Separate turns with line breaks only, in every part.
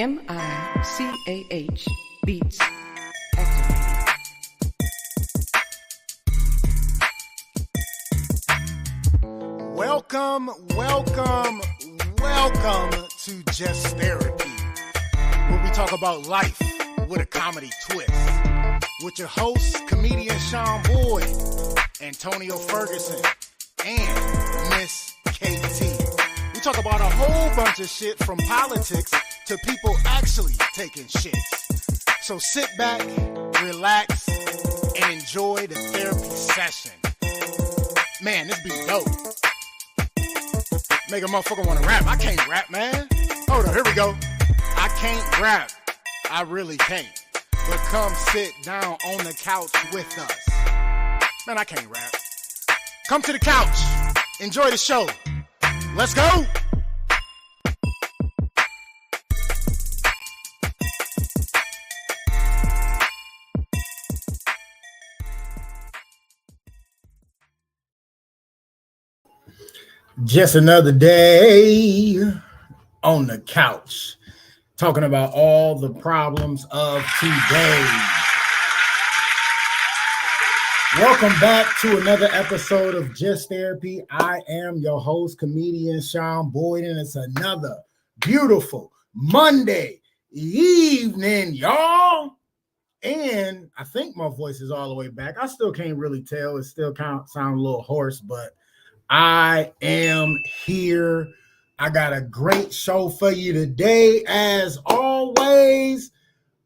MICAH Beats activated.
Welcome to Just Therapy, where we talk about life with a comedy twist. With your hosts, comedian Sean Boyd, Antonio Ferguson, and Miss KT. We talk about a whole bunch of shit from politics to people actually taking shits. So sit back, relax, and enjoy the therapy session. Man, this be dope. Make a motherfucker want to rap. I can't rap, man. Hold on, here we go. I can't rap. I really can't. But come sit down on the couch with us. Man, I can't rap. Come to the couch. Enjoy the show. Let's go. Just another day on the couch, talking about all the problems of today. Welcome back to another episode of Just Therapy. I am your host, comedian Sean Boyd, and it's another beautiful Monday evening, y'all. And I think my voice is all the way back. I still can't really tell. It still kind of sounds a little hoarse, but I am here. I got a great show for you today, as always.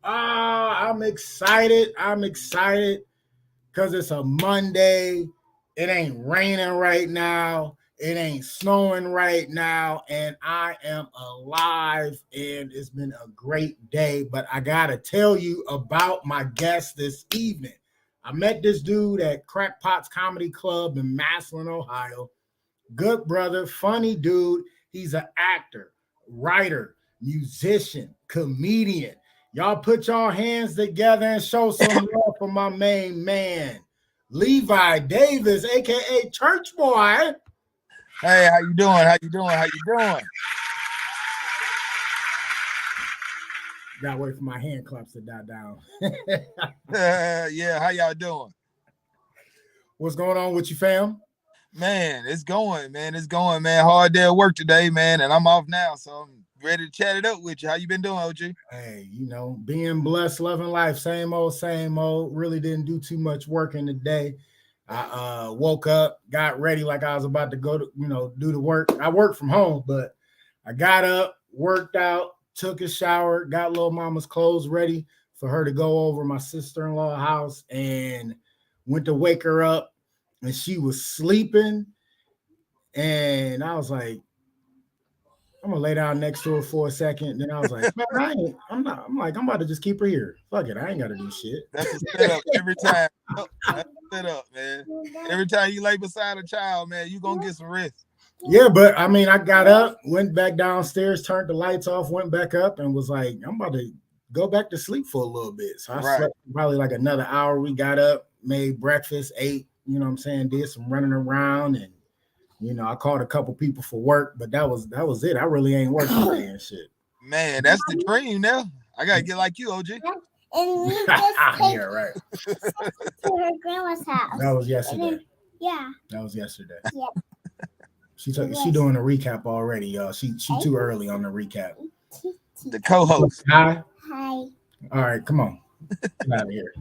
I'm excited. Because it's a Monday. It ain't raining right now. It ain't snowing right now. And I am alive. And it's been a great day. But I got to tell you about my guest this evening. I met this dude at Crackpot's Comedy Club in Massillon, Ohio. Good brother, funny dude. He's an actor, writer, musician, comedian. Y'all put your hands together and show some love for my main man, Levi Davis, a.k.a. Church Boy.
Hey, how you doing?
Gotta wait for my hand claps to die down.
Yeah, how y'all doing?
What's going on with you, fam?
Man, it's going, man. Hard day at work today, man, and I'm off now, so I'm ready to chat it up with you. How you been doing, OG?
Hey, being blessed, loving life, same old. Really didn't do too much work in the day. I woke up, got ready like I was about to go to, do the work. I work from home, but I got up, worked out, took a shower, got little mama's clothes ready for her to go over my sister-in-law's house, and went to wake her up, and she was sleeping. And I was like, I'm gonna lay down next to her for a second. Then I was like, man, I'm about to just keep her here. Fuck it, I ain't gotta do shit.
That's a setup every time. That's a setup, man. Every time you lay beside a child, man, you gonna get some rest.
Yeah, but I mean, I got up, went back downstairs, turned the lights off, went back up, and was like, I'm about to go back to sleep for a little bit. So I slept probably like another hour. We got up, made breakfast, ate, did some running around, and I called a couple people for work, but that was it. I really ain't working today and shit.
Man, that's the dream now. I gotta get like you, OG.
And we just
yeah, right.
to her grandma's house.
That was yesterday.
Yeah.
That was yesterday.
Yeah.
She doing a recap already, y'all. She too early on the recap.
The co-host.
Hi.
Hi.
All right, come on. Get out of here.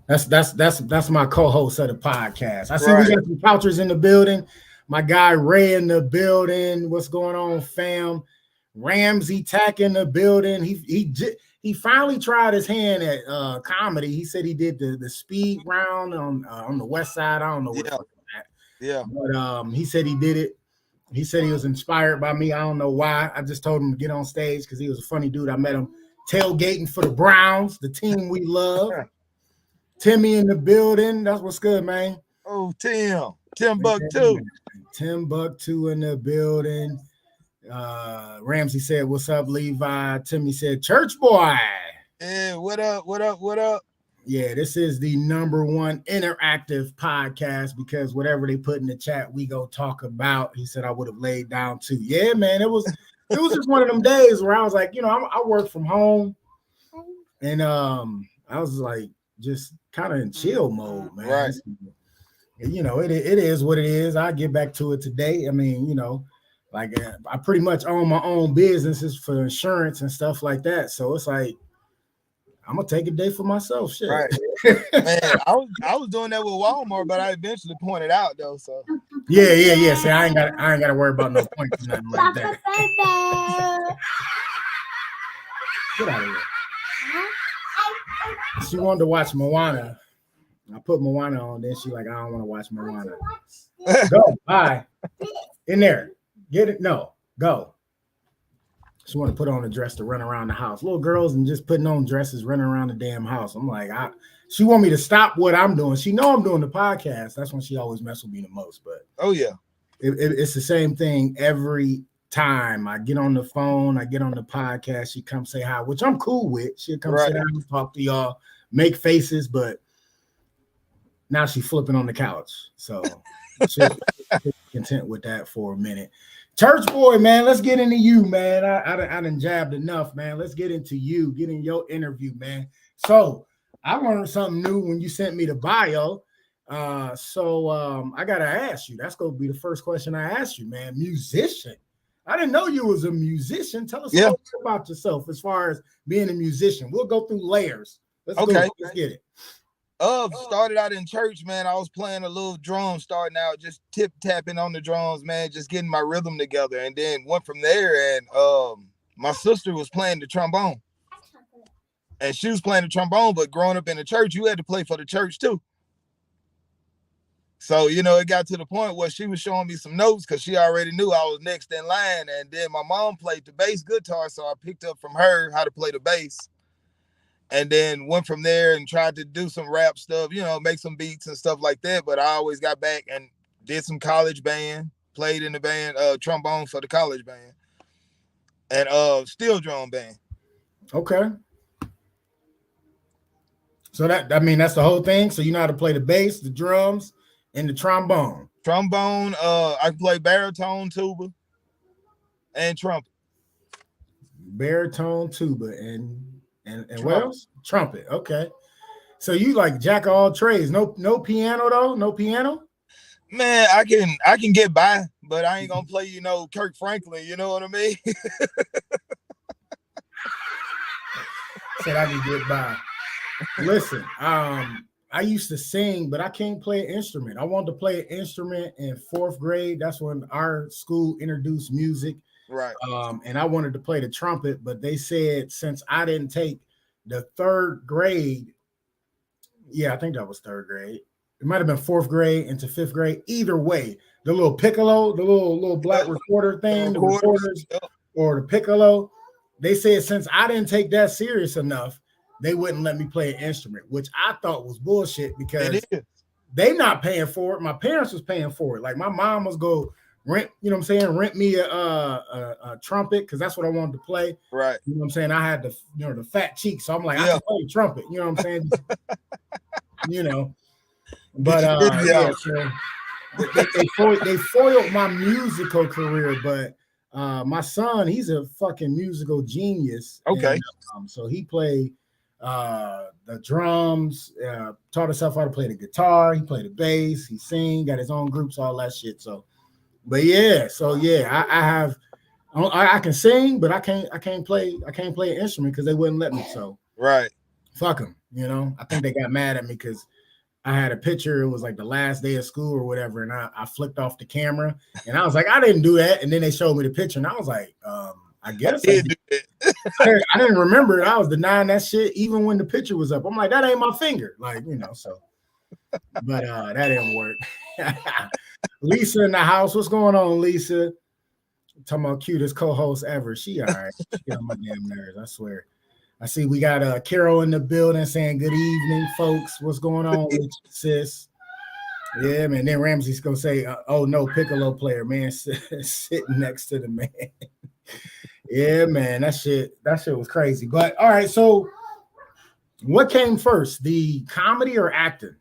That's my co-host of the podcast. I see we got some couchers in the building. My guy Ray in the building. What's going on, fam? Ramsey Tack in the building. He finally tried his hand at comedy. He said he did the speed round on the west side. I don't know what at.
Yeah.
But he said he did it. He said he was inspired by me. I don't know why. I just told him to get on stage because he was a funny dude. I met him tailgating for the Browns, the team we love. Timmy in the building. That's what's good, man.
Oh, Timbuktu.
Timbuktu in the building. Ramsey said, "What's up, Levi?" Timmy said, "Church Boy."
Hey, what up?
Yeah, this is the #1 interactive podcast because whatever they put in the chat, we go talk about. He said I would have laid down too. Yeah, man, it was it was just one of them days where I was like, I work from home, and I was like just kind of in chill mode, man.
Right.
It is what it is. I get back to it today. I mean, like I pretty much own my own businesses for insurance and stuff like that. So it's like I'm gonna take a day for myself. Shit.
Right. Man, I was doing that with Walmart, but I eventually pointed out though. So
yeah. See, I ain't got to worry about no points or nothing like that. Get out of here. She wanted to watch Moana. I put Moana on, then she like, I don't want to watch Moana. Go, bye. In there. Get it? No, go. She want to put on a dress to run around the house. Little girls and just putting on dresses, running around the damn house. I'm like, she want me to stop what I'm doing. She know I'm doing the podcast. That's when she always mess with me the most. But
oh yeah,
it's the same thing every time. I get on the phone, I get on the podcast. She come say hi, which I'm cool with. She'll come sit down and talk to y'all, make faces, but now she's flipping on the couch. So she's content with that for a minute. Church boy, man, let's get into you, man. I done jabbed enough, man. Let's get into you, get in your interview, man. So I learned something new when you sent me the bio. So I gotta ask you. That's gonna be the first question I ask you, man. Musician. I didn't know you was a musician. Tell us a little bit about yourself as far as being a musician. We'll go through layers. Let's get it.
Started out in church, man. I was playing a little drum, starting out, just tip tapping on the drums, man, just getting my rhythm together, and then went from there. And my sister was playing the trombone, and she was playing the trombone. But growing up in the church, you had to play for the church too. So it got to the point where she was showing me some notes because she already knew I was next in line. And then my mom played the bass guitar, so I picked up from her how to play the bass. And then went from there and tried to do some rap stuff, make some beats and stuff like that. But I always got back and did some college band, played in the band, trombone for the college band, and steel drum band.
Okay. So that's the whole thing. So you know how to play the bass, the drums, and the trombone.
Trombone, I can play baritone, tuba, and trumpet.
Baritone, tuba, and what else? Trumpet. Okay. So you like jack of all trades. No piano though? No piano?
Man, I can get by, but I ain't gonna play, Kirk Franklin, you know what I mean?
Said I can get by. Listen, I used to sing, but I can't play an instrument. I wanted to play an instrument in 4th grade. That's when our school introduced music.
Right.
And I wanted to play the trumpet, but they said since I didn't take the 3rd grade, I think that was 3rd grade. It might have been 4th grade into 5th grade. Either way, the little piccolo, the little black recorder thing, the recorders, or the piccolo, they said since I didn't take that serious enough, they wouldn't let me play an instrument, which I thought was bullshit because they not paying for it. My parents was paying for it. Like my mom was rent me a trumpet because that's what I wanted to play.
Right.
You know what I'm saying? I had the fat cheeks, so I'm like, I can play the trumpet. You know what I'm saying? But so they foiled my musical career. But my son, he's a fucking musical genius.
Okay.
And, so he played the drums, taught himself how to play the guitar. He played the bass. He sing, got his own groups, all that shit. So. But I can sing, but I can't play an instrument because they wouldn't let me. So fuck them, I think they got mad at me because I had a picture. It was like the last day of school or whatever, and I flicked off the camera, and I was like, I didn't do that. And then they showed me the picture, and I was like, I guess I did. I didn't remember it. I was denying that shit even when the picture was up. I'm like, that ain't my finger, so. But that didn't work. Lisa in the house. What's going on, Lisa? Talking about cutest co-host ever. She all right. She get on my damn nerves, I swear. I see we got Carol in the building saying good evening, folks. What's going on with you, sis? Yeah, man. Then Ramsey's gonna say, oh no, piccolo player, man, sitting next to the man. Yeah, man, that shit was crazy. But all right, so what came first, the comedy or acting?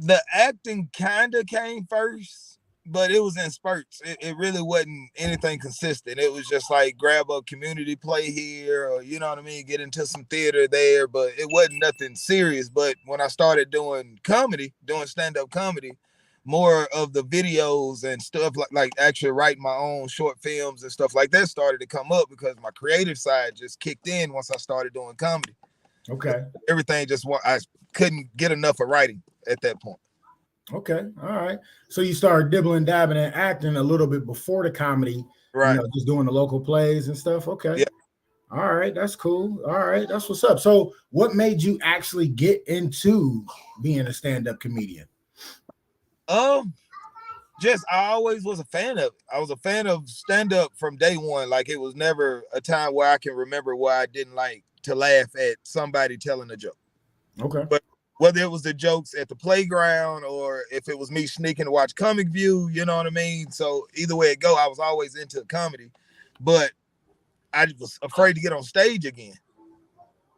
The acting kind of came first, but it was in spurts. It really wasn't anything consistent. It was just like grab a community play here, or you know what I mean, get into some theater there, but it wasn't nothing serious. But when I started doing comedy, doing stand-up comedy, more of the videos and stuff like actually writing my own short films and stuff like that started to come up because my creative side just kicked in once I started doing comedy.
Okay.
Everything I couldn't get enough of writing at that point.
Okay. All right. So you started dibbling, dabbing, and acting a little bit before the comedy,
right?
Just doing the local plays and stuff. Okay.
Yeah.
All right. That's cool. All right. That's what's up. So what made you actually get into being a stand-up comedian?
Just I always was a fan of it. I was a fan of stand-up from day one. Like it was never a time where I can remember where I didn't like to laugh at somebody telling a joke.
Okay.
But whether it was the jokes at the playground or if it was me sneaking to watch Comic View, you know what I mean? So either way it go, I was always into comedy. But I was afraid to get on stage again.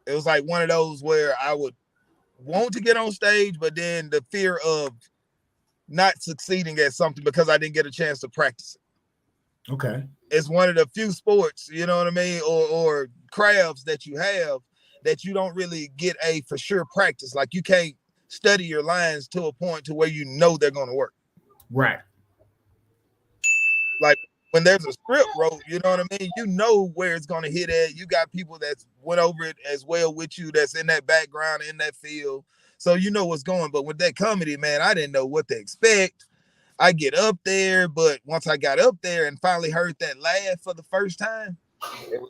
It was like one of those where I would want to get on stage, but then the fear of not succeeding at something because I didn't get a chance to practice it.
Okay.
It's one of the few sports, you know what I mean, or crafts that you have that you don't really get a for sure practice. Like you can't study your lines to a point to where you know they're going to work.
Right.
Like when there's a script wrote, you know what I mean? You know where it's going to hit at. You got people that went over it as well with you that's in that background, in that field. So you know what's going. But with that comedy, man, I didn't know what to expect. I get up there, but once I got up there and finally heard that laugh for the first time, it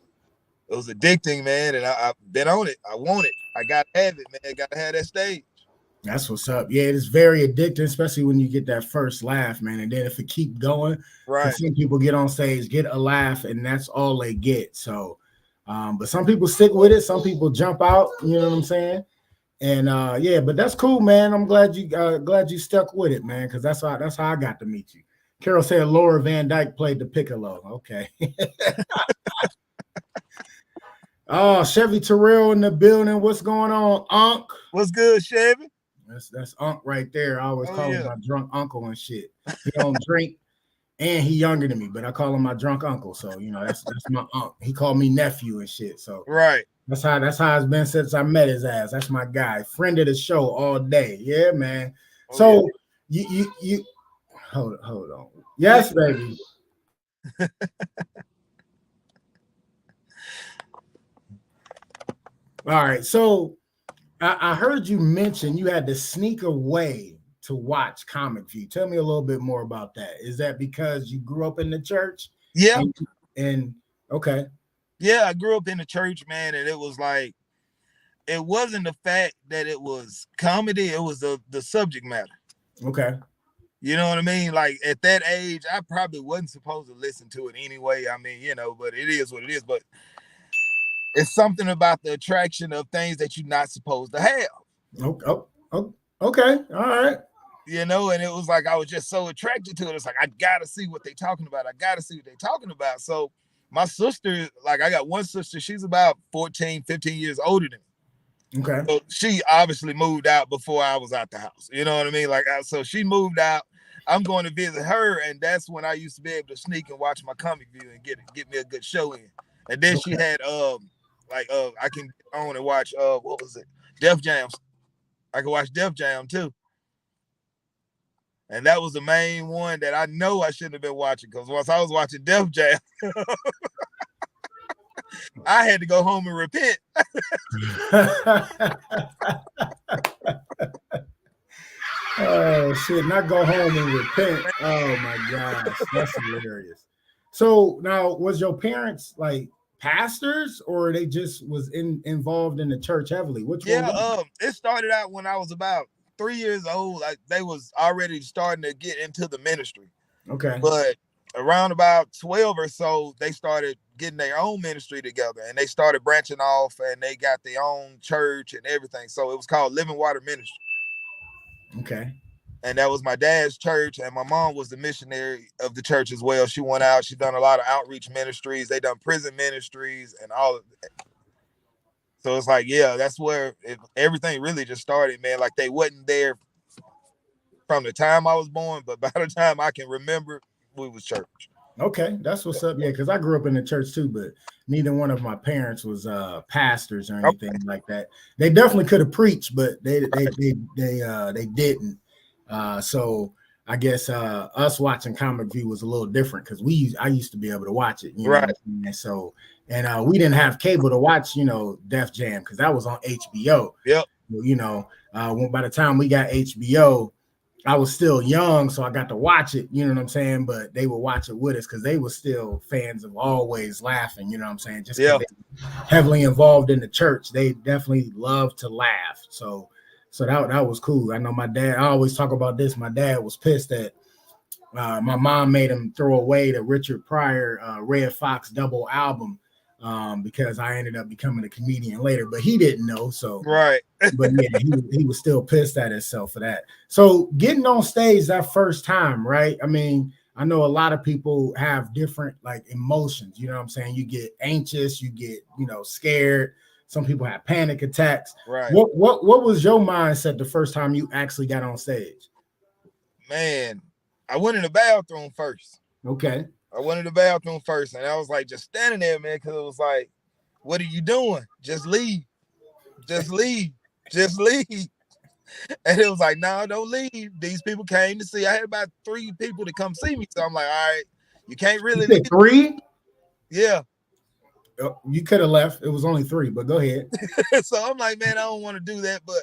was addicting, man. And I've been on it. I want it. I got to have it, man. Got to have that stage.
That's what's up. Yeah, it's very addicting, especially when you get that first laugh, man. And then if it keep going,
right?
Some people get on stage, get a laugh, and that's all they get. So, but some people stick with it. Some people jump out. You know what I'm saying? And yeah, but that's cool, man. I'm glad you stuck with it, man, because that's how I got to meet you. Carol said Laura Van Dyke played the piccolo. Okay. Oh, Chevy Terrell in the building. What's going on, Unc?
What's good, Chevy?
That's Unc right there. I always call him my drunk uncle and shit. He don't drink, and he younger than me, but I call him my drunk uncle. So that's my Unc. He called me nephew and shit. So
right.
That's how it's been since I met his ass. That's my guy, friend of the show all day. Yeah, man. So you hold on. Yes, baby. All right. So I heard you mention you had to sneak away to watch Comic View. Tell me a little bit more about that. Is that because you grew up in the church?
Yeah.
And okay.
Yeah, I grew up in the church, man, and it was like, it wasn't the fact that it was comedy, it was the subject matter.
Okay.
You know what I mean? Like at that age, I probably wasn't supposed to listen to it anyway. I mean, but it is what it is. But it's something about the attraction of things that you're not supposed to have.
Oh, okay. All right.
And it was like, I was just so attracted to it. It's like, I got to see what they're talking about. I got to see what they're talking about. So my sister, like I got one sister, she's about 14, 15 years older than me.
Okay.
So she obviously moved out before I was out the house. You know what I mean? Like, so she moved out. I'm going to visit her, and that's when I used to be able to sneak and watch my Comic View and get me a good show in. And then she had I can get on and watch what was it? Def Jam. I can watch Def Jam too. And that was the main one that I know I shouldn't have been watching, because once I was watching Def Jam, I had to go home and repent.
Oh shit! Not go home and repent. Oh my gosh, that's hilarious. So now, was your parents like pastors, or they just was involved in the church heavily? Which one?
It started out when I was about 3 years old. Like they was already starting to get into the ministry.
Okay.
But around about 12 or so, they started getting their own ministry together, and they started branching off, and they got their own church and everything. So it was called Living Water Ministry.
Okay.
And that was my dad's church, and my mom was the missionary of the church as well. She went out, she done a lot of outreach ministries. They done prison ministries and all of that. So it's like, yeah, that's where everything really just started, man. Like they wasn't there from the time I was born, but by the time I can remember, we was church.
Okay, that's what's up. Yeah, because I grew up in the church too, but neither one of my parents was pastors or anything like that. They definitely could have preached, but they didn't. So I guess us watching Comic View was a little different because I used to be able to watch it, you know.
Right.
What I mean? So we didn't have cable to watch, you know, Def Jam because that was on HBO.
Yep.
You know, by the time we got HBO, I was still young, so I got to watch it, you know what I'm saying? But they would watch it with us because they were still fans of Always Laughing, you know what I'm saying? Just because they were heavily involved in the church, they definitely love to laugh. So that was cool. I know my dad, I always talk about this. My dad was pissed that my mom made him throw away the Richard Pryor Red Fox double album because I ended up becoming a comedian later, but he didn't know. So
right.
But yeah, he was still pissed at himself for that. So getting on stage that first time, right? I mean, I know a lot of people have different like emotions. You know what I'm saying? You get anxious, you get, you know, scared. Some people have panic attacks.
Right.
What was your mindset the first time you actually got on stage?
Man, I went in the bathroom first.
Okay.
I went in the bathroom first, and I was like just standing there, man, because it was like, what are you doing? Just leave. Just leave. Just leave. And it was like, no, don't leave. These people came to see. I had about 3 people to come see me. So I'm like, all right, you can't really leave.
3?
Yeah.
You could have left. It was only 3, but go ahead.
So I'm like, man, I don't want to do that, but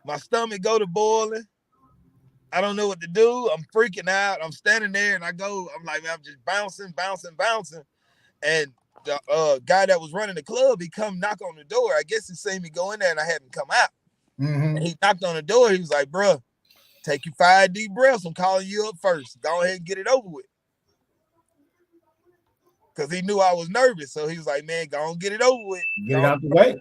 my stomach go to boiling. I don't know what to do. I'm freaking out. I'm standing there and I'm like, man, I'm just bouncing. And the guy that was running the club, he come knock on the door. I guess he seen me go in there and I hadn't come out.
Mm-hmm.
And he knocked on the door. He was like, bro, take your 5 deep breaths. I'm calling you up first. Go ahead and get it over with. Because he knew I was nervous. So he was like, man, go on, get it over with.
Get it out the way.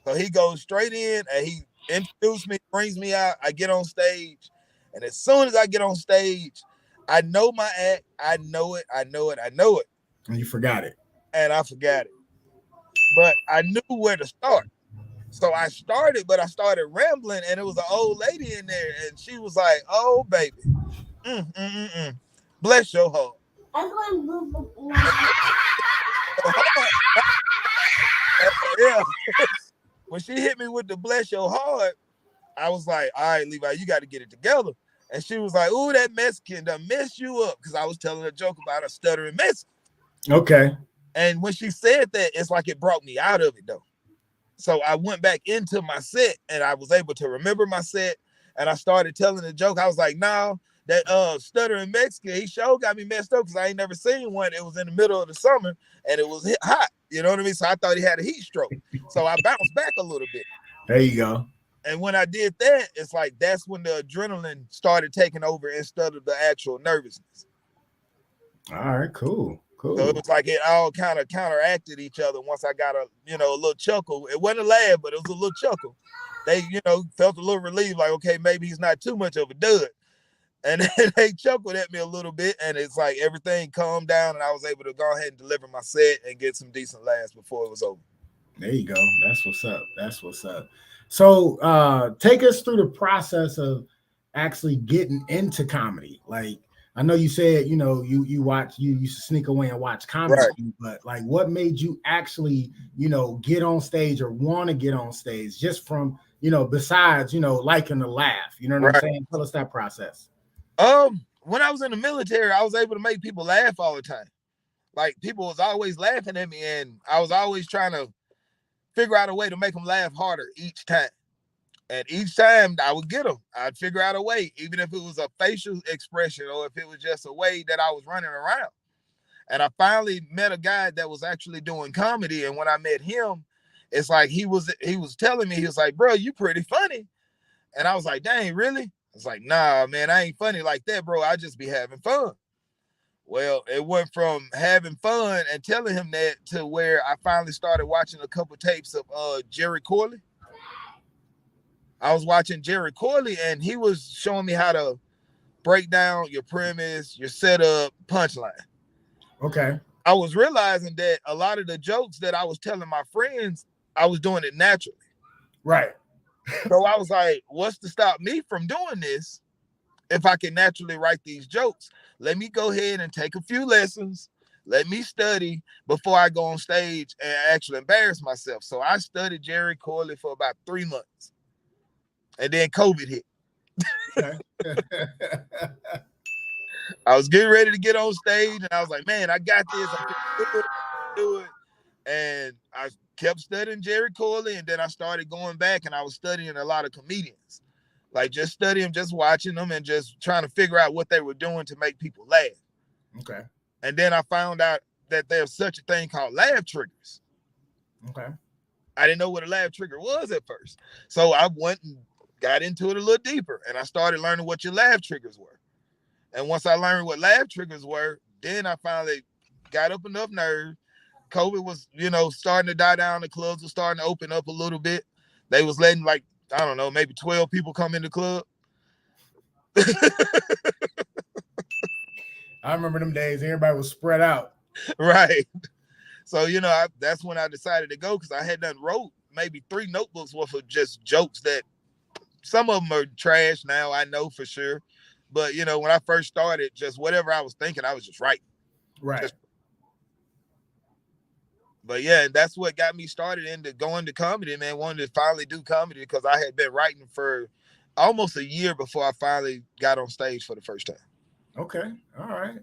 So he goes straight in and he introduced me, brings me out. I get on stage. And as soon as I get on stage, I know my act. I know it.
And you forgot it.
And I forgot it. But I knew where to start. So I started rambling, and it was an old lady in there, and she was like, oh, baby, bless your heart.
I'm going
Yeah. When she hit me with the bless your heart, I was like, all right, Levi, you got to get it together. And she was like, ooh, that Mexican done messed you up, because I was telling a joke about a stuttering Mexican.
Okay.
And when she said that, it's like it brought me out of it, though. So I went back into my set, and I was able to remember my set, and I started telling the joke. I was like, no, that stuttering Mexican, he sure got me messed up because I ain't never seen one. It was in the middle of the summer, and it was hot. You know what I mean? So I thought he had a heat stroke. So I bounced back a little bit.
There you go.
And when I did that, it's like that's when the adrenaline started taking over instead of the actual nervousness.
All right, cool.
So it was like it all kind of counteracted each other once I got a little chuckle. It wasn't a laugh, but it was a little chuckle. They, felt a little relieved, like, okay, maybe he's not too much of a dud. And then they chuckled at me a little bit, and it's like everything calmed down, and I was able to go ahead and deliver my set and get some decent laughs before it was over.
There you go. That's what's up. So take us through the process of actually getting into comedy. Like, I know you said, you used to sneak away and watch comedy, right, but like what made you actually, get on stage or want to get on stage just from, besides, liking to laugh, you know what I'm saying? Tell us that process.
When I was in the military, I was able to make people laugh all the time. Like people was always laughing at me, and I was always trying to figure out a way to make them laugh harder each time. And each time I would get them, I'd figure out a way, even if it was a facial expression or if it was just a way that I was running around. And I finally met a guy that was actually doing comedy. And when I met him, it's like he was telling me, he was like, bro, you pretty funny. And I was like, dang, really? I was like, nah, man, I ain't funny like that, bro. I just be having fun. Well, it went from having fun and telling him that to where I finally started watching a couple tapes of Jerry Corley. I was watching Jerry Corley, and he was showing me how to break down your premise, your setup, punchline.
Okay.
I was realizing that a lot of the jokes that I was telling my friends, I was doing it naturally.
Right.
So I was like, what's to stop me from doing this if I can naturally write these jokes, let me go ahead and take a few lessons. Let me study before I go on stage and actually embarrass myself. So I studied Jerry Corley for about 3 months. And then COVID hit. I was getting ready to get on stage, and I was like, man, I got this. I can do it. And I kept studying Jerry Corley, and then I started going back, and I was studying a lot of comedians. Like, just studying, just watching them, and just trying to figure out what they were doing to make people laugh.
Okay.
And then I found out that there's such a thing called laugh triggers.
Okay.
I didn't know what a laugh trigger was at first. So I went and got into it a little deeper, and I started learning what your laugh triggers were. And once I learned what laugh triggers were, then I finally got up enough nerve. COVID was, starting to die down. The clubs were starting to open up a little bit. They was letting, like, I don't know, maybe 12 people come in the club.
I remember them days. Everybody was spread out.
Right. So, that's when I decided to go, because I had done wrote maybe 3 notebooks worth of just jokes that some of them are trash now, I know for sure. But, when I first started, just whatever I was thinking, I was just writing.
Right.
But yeah, that's what got me started into going to comedy, man. Wanted to finally do comedy because I had been writing for almost a year before I finally got on stage for the first time.
Okay. All right.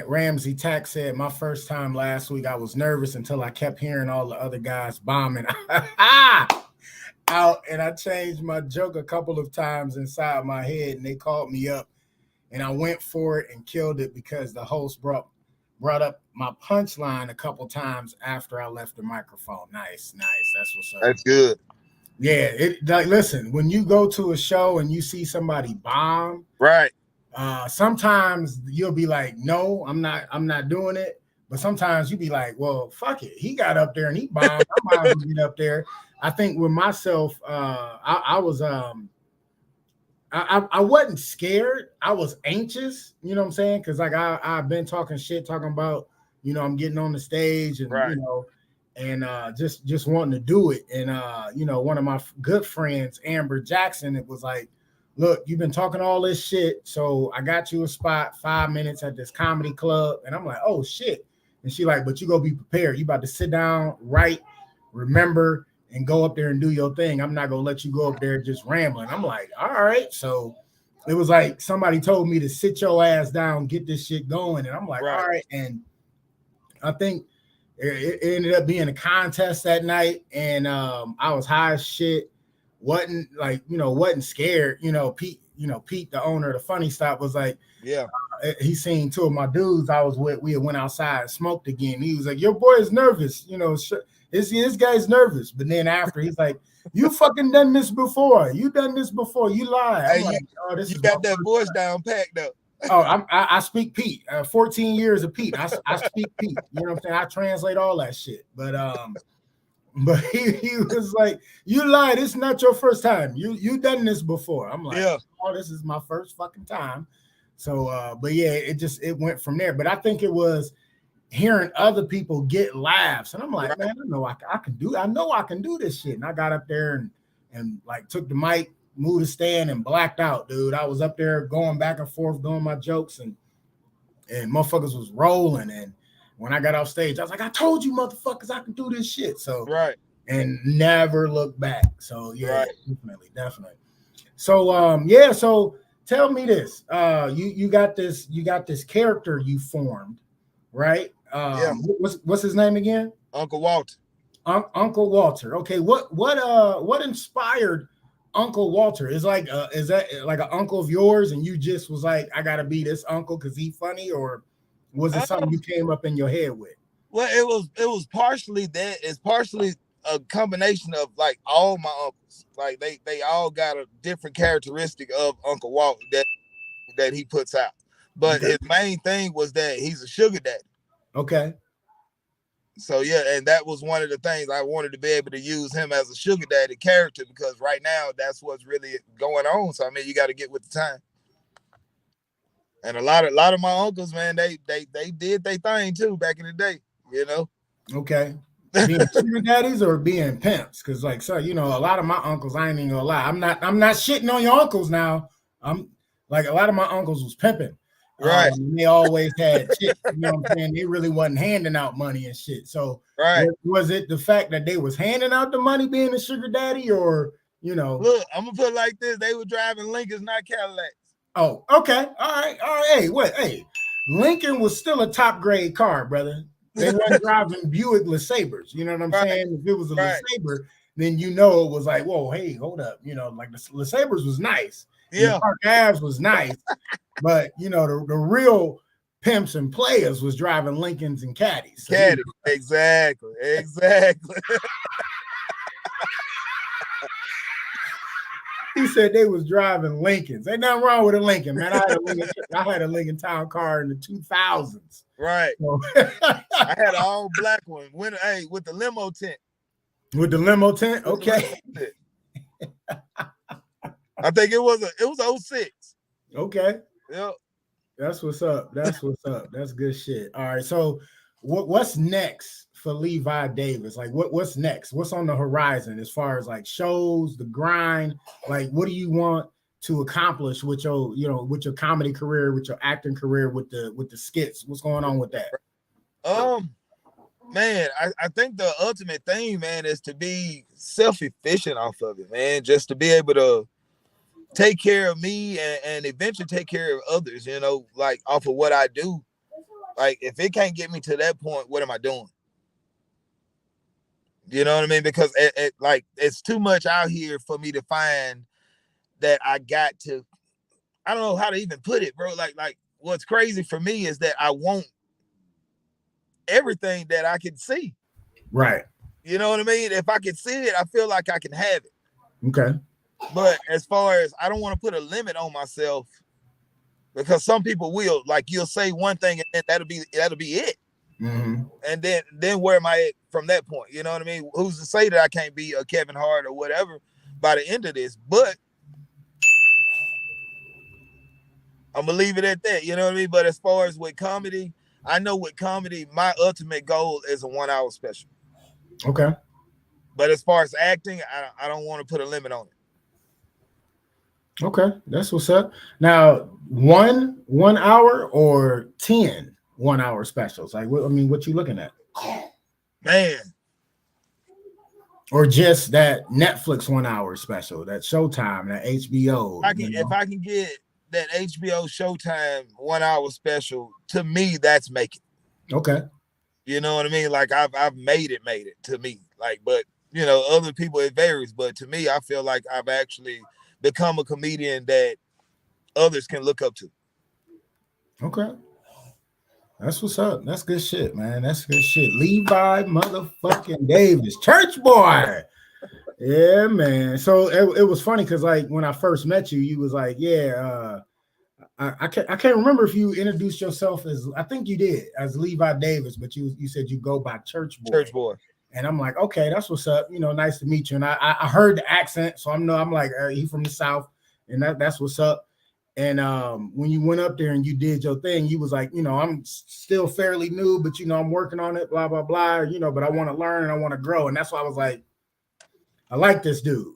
Ramsey Tack said, my first time last week, I was nervous until I kept hearing all the other guys bombing out, and I changed my joke a couple of times inside my head, and they called me up, and I went for it and killed it because the host brought up my punchline a couple times after I left the microphone. Nice. That's what's up.
That's good.
Yeah, listen, when you go to a show and you see somebody bomb,
right?
Sometimes you'll be like, no, I'm not doing it. But sometimes you be like, well, fuck it. He got up there and he bombed. I might as well get up there. I think with myself, I was I wasn't scared. I was anxious, you know what I'm saying? Because like I've been talking about, I'm getting on the stage and
right.
Just wanting to do it. And one of my good friends, Amber Jackson, it was like, look, you've been talking all this shit, so I got you a spot, 5 minutes at this comedy club. And I'm like, oh shit. And she like, but you go be prepared. You about to sit down, write, remember, and go up there and do your thing. I'm not gonna let you go up there just rambling. I'm like, all right. So it was like somebody told me to sit your ass down, get this shit going. And I'm like,
right.
All right. And I think it ended up being a contest that night. And I was high as shit. Wasn't scared. Pete, the owner of the Funny Stop, was like,
yeah,
he seen 2 of my dudes I was with. We had went outside and smoked again. He was like, your boy is nervous. This guy's nervous. But then after, he's like, you fucking done this before. You done this before. You lied.
Hey, you got that voice down packed up.
I speak Pete. 14 years of Pete. I speak Pete. You know what I'm saying? I translate all that shit. But he was like, you lied. It's not your first time. You done this before. I'm like,
yeah.
Oh, this is my first fucking time. So, but yeah, it went from there. But I think it was hearing other people get laughs. And I'm like, right. Man, I know I can do this shit. And I got up there and like took the mic, moved the stand and blacked out, dude. I was up there going back and forth, doing my jokes and motherfuckers was rolling. And when I got off stage, I was like, I told you motherfuckers I can do this shit. So
right.
And never look back. So yeah,
right.
Definitely. So so tell me this. You got this character you formed, right?
Yeah.
What's his name again?
Uncle Walter.
Uncle Walter. Okay, what inspired Uncle Walter? Is that like an uncle of yours and you just was like, I gotta be this uncle because he's funny, or was it something you came up in your head with?
Well, it was partially that. It's partially a combination of like all my uncles. Like they all got a different characteristic of Uncle Walter that he puts out. But his main thing was that he's a sugar daddy.
Okay.
So yeah, and that was one of the things I wanted to be able to use him as a sugar daddy character, because right now that's what's really going on. So I mean, you got to get with the time. And a lot of my uncles, man, they did their thing too back in the day,
Okay. Being sugar daddies or being pimps? Because a lot of my uncles, I ain't even gonna lie. I'm not shitting on your uncles now. I'm like a lot of my uncles was pimping.
Right.
They always had chicks, you know what I'm saying? They really wasn't handing out money and shit. So
Right.
was it the fact that they was handing out the money being a sugar daddy, or you know?
Look, I'm gonna put it like this: they were driving Lincolns, not Cadillacs.
Oh, okay. All right. Hey, what? Hey, Lincoln was still a top grade car, brother. They weren't driving Buick LeSabres. You know what I'm saying? If it was a LeSabre, then you know it was like, whoa, hey, hold up. You know, like the LeSabres was nice.
Yeah.
Park Ave was nice. But, you know, the real pimps and players was driving Lincolns and Caddies. So,
Caddies. Exactly.
He said they was driving Lincolns. Ain't nothing wrong with a Lincoln, man. I had a Lincoln Town car in the 2000s.
Right. So. I had an all black one. With the limo tent.
With the limo tent? Okay.
I think it was 06.
Okay.
Yep.
That's what's up. That's good shit. All right. So what's next for Levi Davis? Like what's next? What's on the horizon as far as like shows, the grind? Like what do you want to accomplish with your, with your comedy career, with your acting career, with the skits? What's going on with that?
Man, I think the ultimate thing, man, is to be self-efficient off of it, man. Just to be able to take care of me and eventually take care of others, like off of what I do. Like if it can't get me to that point, what am I doing? You know what I mean? Because it's too much out here for me to find that I got to, I don't know how to even put it, bro. Like what's crazy for me is that I want everything that I can see.
Right.
You know what I mean? If I can see it, I feel like I can have it.
Okay.
But as far as I don't want to put a limit on myself, because some people will, like you'll say one thing and then that'll be it.
Mm-hmm.
And then where am I at from that point? You know what I mean? Who's to say that I can't be a Kevin Hart or whatever by the end of this? But I'm gonna leave it at that. You know what I mean? But as far as with comedy, I know with comedy, my ultimate goal is a 1 hour special.
Okay.
But as far as acting, I don't want to put a limit on it.
Okay, that's what's up. Now, 1 hour or 10 1 hour specials? Like, what you looking at?
Man.
Or just that Netflix 1 hour special, that Showtime, that HBO.
If I can get that HBO Showtime 1 hour special, to me, that's making.
Okay.
You know what I mean? Like I've made it to me. Like, but other people it varies. But to me, I feel like I've actually become a comedian that others can look up to. Okay.
That's what's up. That's good shit, man. That's good shit. Levi motherfucking Davis, church boy. Yeah, man. So it was funny because like when I first met you, you was like, yeah, I can't remember if you introduced yourself as, I think you did, as Levi Davis, but you said you go by church boy.
Church boy.
And I'm like, okay, that's what's up. Nice to meet you. And I heard the accent, so I'm like, he from the South, and that's what's up. And when you went up there and you did your thing, you was like, I'm still fairly new, but I'm working on it, blah blah blah. But I want to learn and I want to grow, and that's why I was like, I like this dude.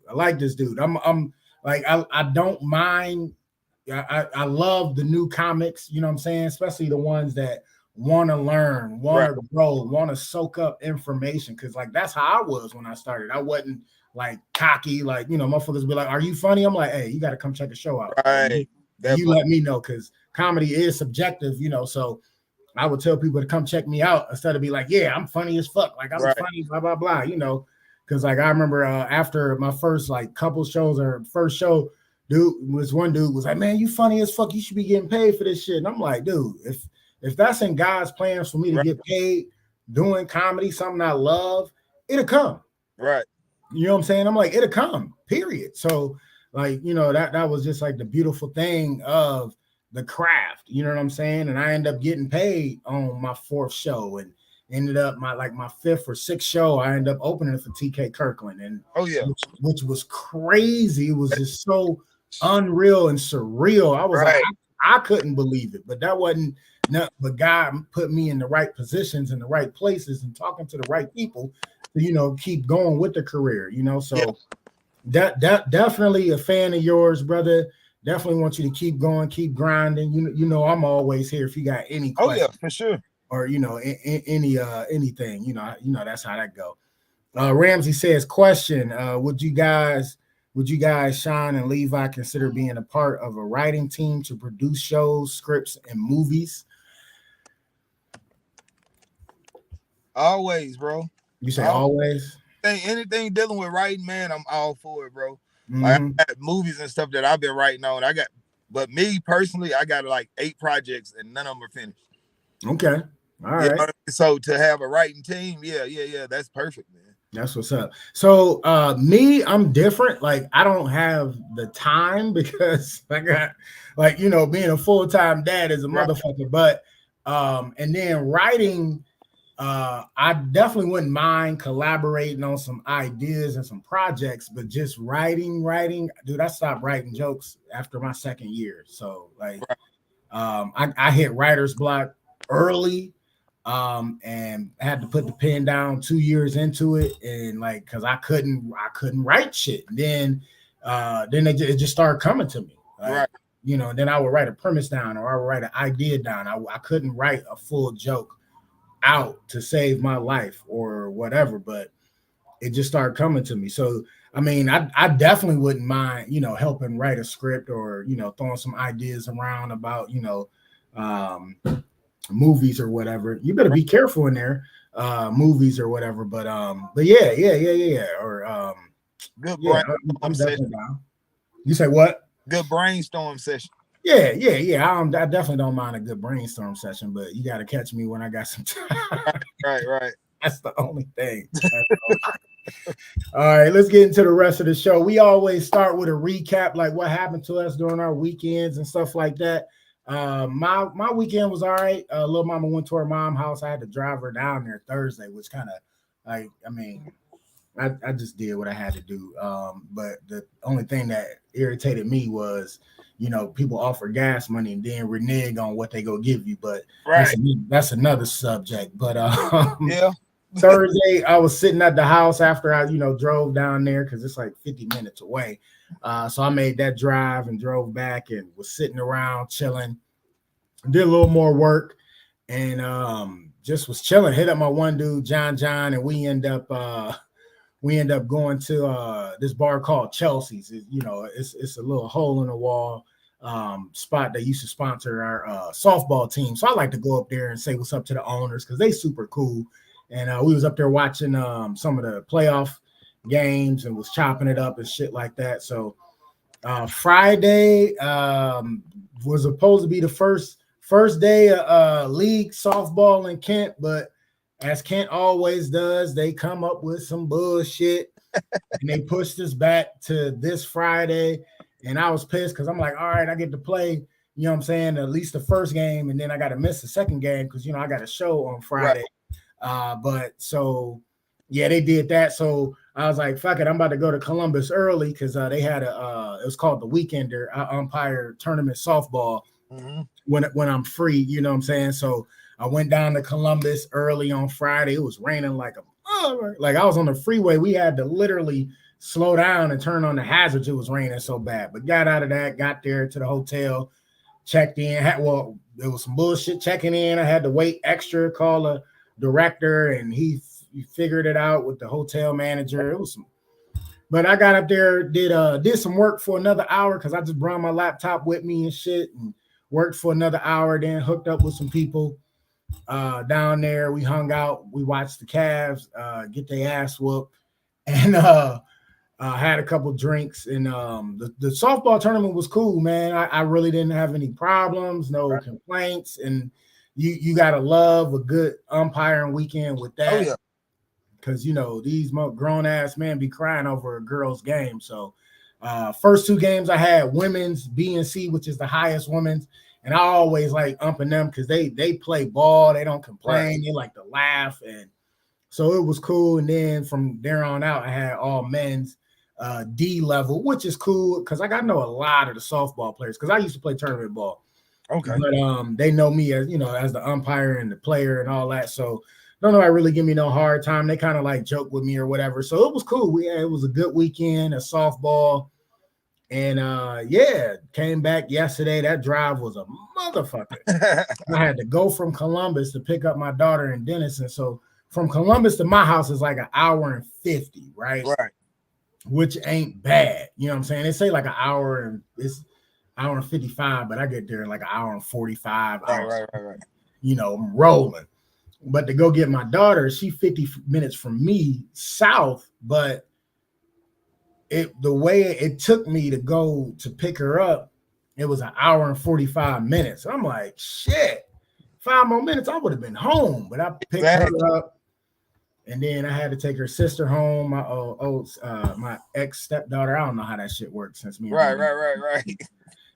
I'm like, I don't mind. I love the new comics. You know what I'm saying, especially the ones that want to learn, want to grow, want to soak up information. Cause like that's how I was when I started. I wasn't like cocky, like motherfuckers be like, "Are you funny?" I'm like, "Hey, you got to come check a show out."
Right.
You let me know, because comedy is subjective, so I would tell people to come check me out instead of be like, "Yeah, I'm funny as fuck, like I'm funny, blah blah blah," because like I remember after my first like couple shows or first show, one dude was like, "Man, you funny as fuck, you should be getting paid for this shit." And I'm like, dude, if that's in God's plans for me to get paid doing comedy, something I love, it'll come.
Right.
You know what I'm saying? I'm like, it'll come, period. So like, that was just like the beautiful thing of the craft, you know what I'm saying? And I ended up getting paid on my 4th show, and ended up my 5th or 6th show, I ended up opening it for TK Kirkland. And which was crazy. It was just so unreal and surreal. I was like, I couldn't believe it, but that wasn't nothing, but God put me in the right positions, in the right places, and talking to the right people to, keep going with the career, so that definitely a fan of yours, brother. definitely want you to keep going, keep grinding. You know, I'm always here if you got any
Oh yeah,
questions
for sure.
or anything. You know that's how that go. Ramsey says, question: would you guys, Sean and Levi, consider being a part of a writing team to produce shows, scripts, and movies?
Always, bro.
You say always?
Anything dealing with writing, man, I'm all for it, bro. Like
Mm-hmm.
I got movies and stuff that I've been writing on. But me personally, I got like 8 projects and none of them are finished.
Okay. All
Yeah.
right.
So to have a writing team, yeah, that's perfect, man.
That's what's up. So me, I'm different. Like I don't have the time because I got like, you know, being a full-time dad is a motherfucker. But and then writing, I definitely wouldn't mind collaborating on some ideas and some projects, but just writing, dude, I stopped writing jokes after my second year. So like I hit writer's block early. And had to put the pen down 2 years into it, and like because I couldn't write shit. And then it just started coming to me, like, you know. And then I would write a premise down, or I would write an idea down. I couldn't write a full joke out to save my life or whatever, but it just started coming to me. So I mean, I definitely wouldn't mind, you know, helping write a script or, you know, throwing some ideas around about, you know, movies or whatever. You better be careful in there, movies or whatever. But yeah. Or
good
yeah, I'm definitely down. You say what?
Good brainstorm session.
Yeah. I definitely don't mind a good brainstorm session, but you got to catch me when I got some time.
Right.
That's the only thing. All right, let's get into the rest of the show. We always start with a recap, like what happened to us during our weekends and stuff like that. My weekend was all right. Little mama went to her mom's house. I had to drive her down there Thursday, which kind of like, I mean, I just did what I had to do. But the only thing that irritated me was, you know, people offer gas money and then renege on what they go give you. But that's another subject. But
yeah.
Thursday, I was sitting at the house after I, you know, drove down there because it's like 50 minutes away. So I made that drive and drove back and was sitting around chilling. Did a little more work and just was chilling. Hit up my one dude, John, and we end up going to this bar called Chelsea's. You know, it's a little hole in the wall spot that used to sponsor our softball team. So I like to go up there and say what's up to the owners because they super cool. And we was up there watching some of the playoff games and was chopping it up and shit like that. So Friday was supposed to be the first day of league softball in Kent, but as Kent always does, they come up with some bullshit and they pushed us back to this Friday. And I was pissed because I'm like, all right, I get to play, you know what I'm saying, at least the first game, and then I got to miss the second game because, you know, I got a show on Friday. But so yeah, they did that. So I was like, fuck it, I'm about to go to Columbus early because they had it was called the Weekender. I umpire tournament softball when I'm free, you know what I'm saying? So I went down to Columbus early on Friday. It was raining like I was on the freeway. We had to literally slow down and turn on the hazards. It was raining so bad, but got out of that, got there to the hotel, checked in. There was some bullshit checking in. I had to wait extra, call a director, and he figured it out with the hotel manager. It was but I got up there, did some work for another hour because I just brought my laptop with me and shit and worked for another hour, then hooked up with some people down there. We hung out, we watched the Cavs get their ass whooped, and had a couple drinks. And the softball tournament was cool, man. I really didn't have any problems, no complaints, and you gotta love a good umpiring weekend with that.
Oh yeah.
Because, you know, these grown ass men be crying over a girl's game. So first 2 games I had women's B and C, which is the highest women's. And I always like umping them because they play ball. They don't complain. They like to laugh. And so it was cool. And then from there on out, I had all men's D level, which is cool because I know a lot of the softball players because I used to play tournament ball.
Okay.
But they know me as, you know, as the umpire and the player and all that. So don't know, I really give me no hard time. They kind of like joke with me or whatever. So it was cool. It was a good weekend of softball. And yeah, came back yesterday. That drive was a motherfucker. I had to go from Columbus to pick up my daughter in Denison. So from Columbus to my house is like an hour and 50, right?
Right.
Which ain't bad. You know what I'm saying? They say like an hour and it's hour and 55, but I get there in like an hour and 45 hours.
Right.
You know, I'm rolling. But to go get my daughter, she 50 minutes from me south, but the way it took me to go to pick her up, it was an hour and 45 minutes. I'm like, shit, 5 more minutes, I would have been home. But I picked her up, and then I had to take her sister home. My my ex stepdaughter. I don't know how that shit works since me.
Right.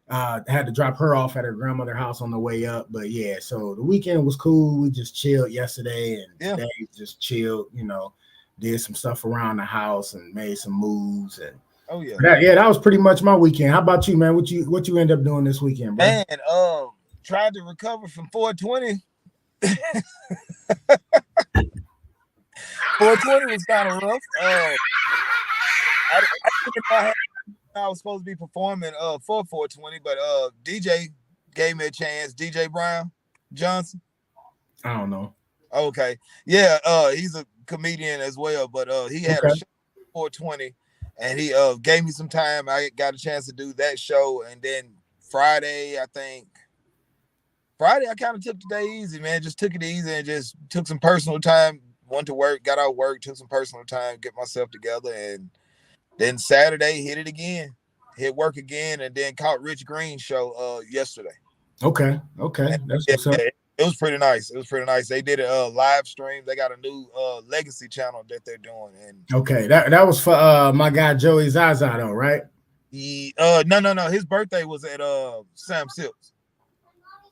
I had to drop her off at her grandmother's house on the way up. But yeah, so the weekend was cool. We just chilled yesterday, and today just chilled. You know, did some stuff around the house and made some moves. And that was pretty much my weekend. How about you, man? What you end up doing this weekend, bro?
Man, tried to recover from 420. 420 was kind of rough. I was supposed to be performing for 420, but DJ gave me a chance. DJ Brown Johnson.
I don't know.
Okay, yeah, he's a comedian as well, but he had a show 420, and he gave me some time. I got a chance to do that show, and then Friday, I kind of took the day easy, man. Just took it easy and just took some personal time. Went to work, got out of work, took some personal time, get myself together, and then Saturday hit it again, hit work again, and then caught Rich Green's show yesterday.
Okay, that's what's up.
It was pretty nice. They did a live stream. They got a new legacy channel that they're doing. And
okay, that was for my guy Joey Zaza, though, right?
No. His birthday was at Sam Silks.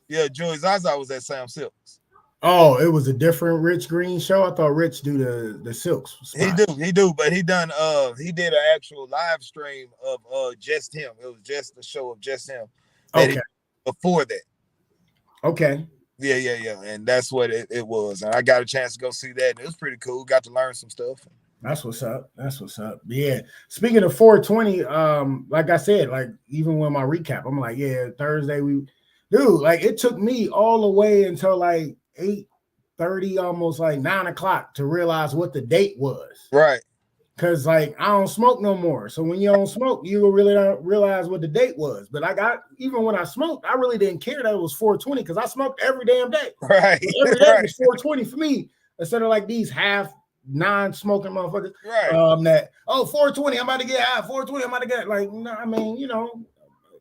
Yeah, Joey Zaza was at Sam Silks.
Oh, it was a different Rich Green show. I thought Rich do the Silks spot.
He do, but he did an actual live stream of just him. It was just a show of just him.
Okay.
Before that.
Okay.
Yeah. And that's what it was. And I got a chance to go see that. And it was pretty cool. Got to learn some stuff.
That's what's up. Yeah. Speaking of 420, like I said, like even with my recap, I'm like, yeah, Thursday like it took me all the way until like 8:30, almost like 9 o'clock to realize what the date was.
Right.
Cause like I don't smoke no more. So when you don't smoke, you really don't realize what the date was. But even when I smoked, I really didn't care that it was 420 because I smoked every damn day.
Right.
So every day was 420 for me instead of like these half non-smoking motherfuckers.
Right.
420, I'm about to get high. 420, I'm about to get like, no, I mean, you know,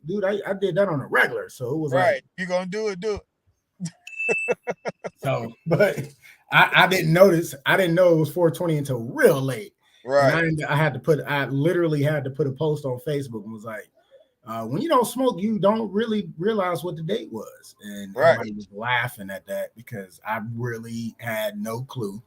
dude, I did that on a regular. So it was
right.
Like,
you're gonna do it.
So, but I didn't notice. I didn't know it was 420 until real late.
Right.
And I literally had to put a post on Facebook and was like, when you don't smoke, you don't really realize what the date was. And everybody was laughing at that because I really had no clue.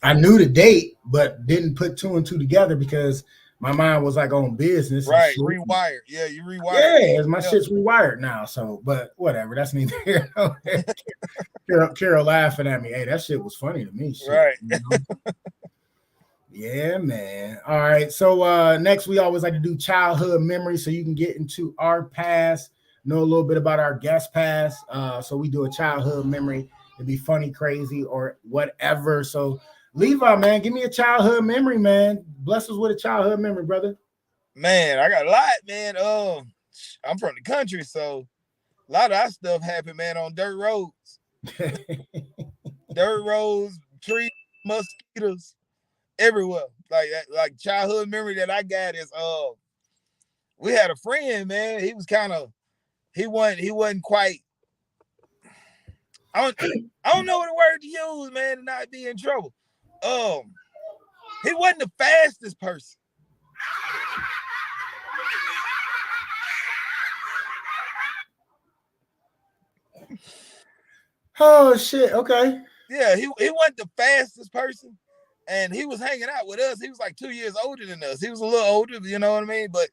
I knew the date, but didn't put two and two together because my mind was like on business.
Right. Rewired. Yeah, you rewired.
Yeah, my shit's rewired now. So, but whatever. That's neither here nor there. Carol laughing at me. Hey, that shit was funny to me. Shit,
right.
You know? Yeah, man. All right. So next we always like to do childhood memories so you can get into our past, know a little bit about our guest past. So we do a childhood memory. It'd be funny, crazy, or whatever. So Levi, man, give me a childhood memory, man. Bless us with a childhood memory, brother.
Man, I got a lot, man. I'm from the country, so a lot of that stuff happened, man, on dirt roads. Dirt roads, trees, mosquitoes, everywhere. Like childhood memory that I got is we had a friend, man. He was he wasn't quite. I don't know what word to use, man, to not be in trouble. He wasn't the fastest person.
Oh shit! Okay.
Yeah, he wasn't the fastest person, and he was hanging out with us. He was like 2 years older than us. He was a little older, you know what I mean? But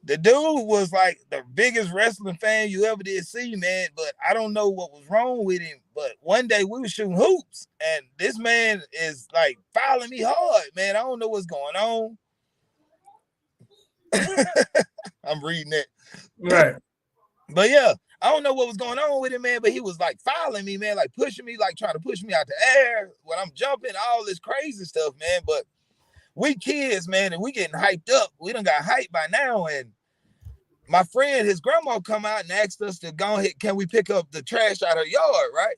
the dude was like the biggest wrestling fan you ever did see, man. But I don't know what was wrong with him. But one day we were shooting hoops, and this man is like fouling me hard, man. I don't know what's going on. I'm reading it.
Right.
But yeah, I don't know what was going on with him, man. But he was like following me, man, like pushing me, like trying to push me out the air when I'm jumping, all this crazy stuff, man. But we kids, man, and we getting hyped up. We done got hyped by now, and my friend, his grandma come out and asked us to go ahead, can we pick up the trash out of her yard, right?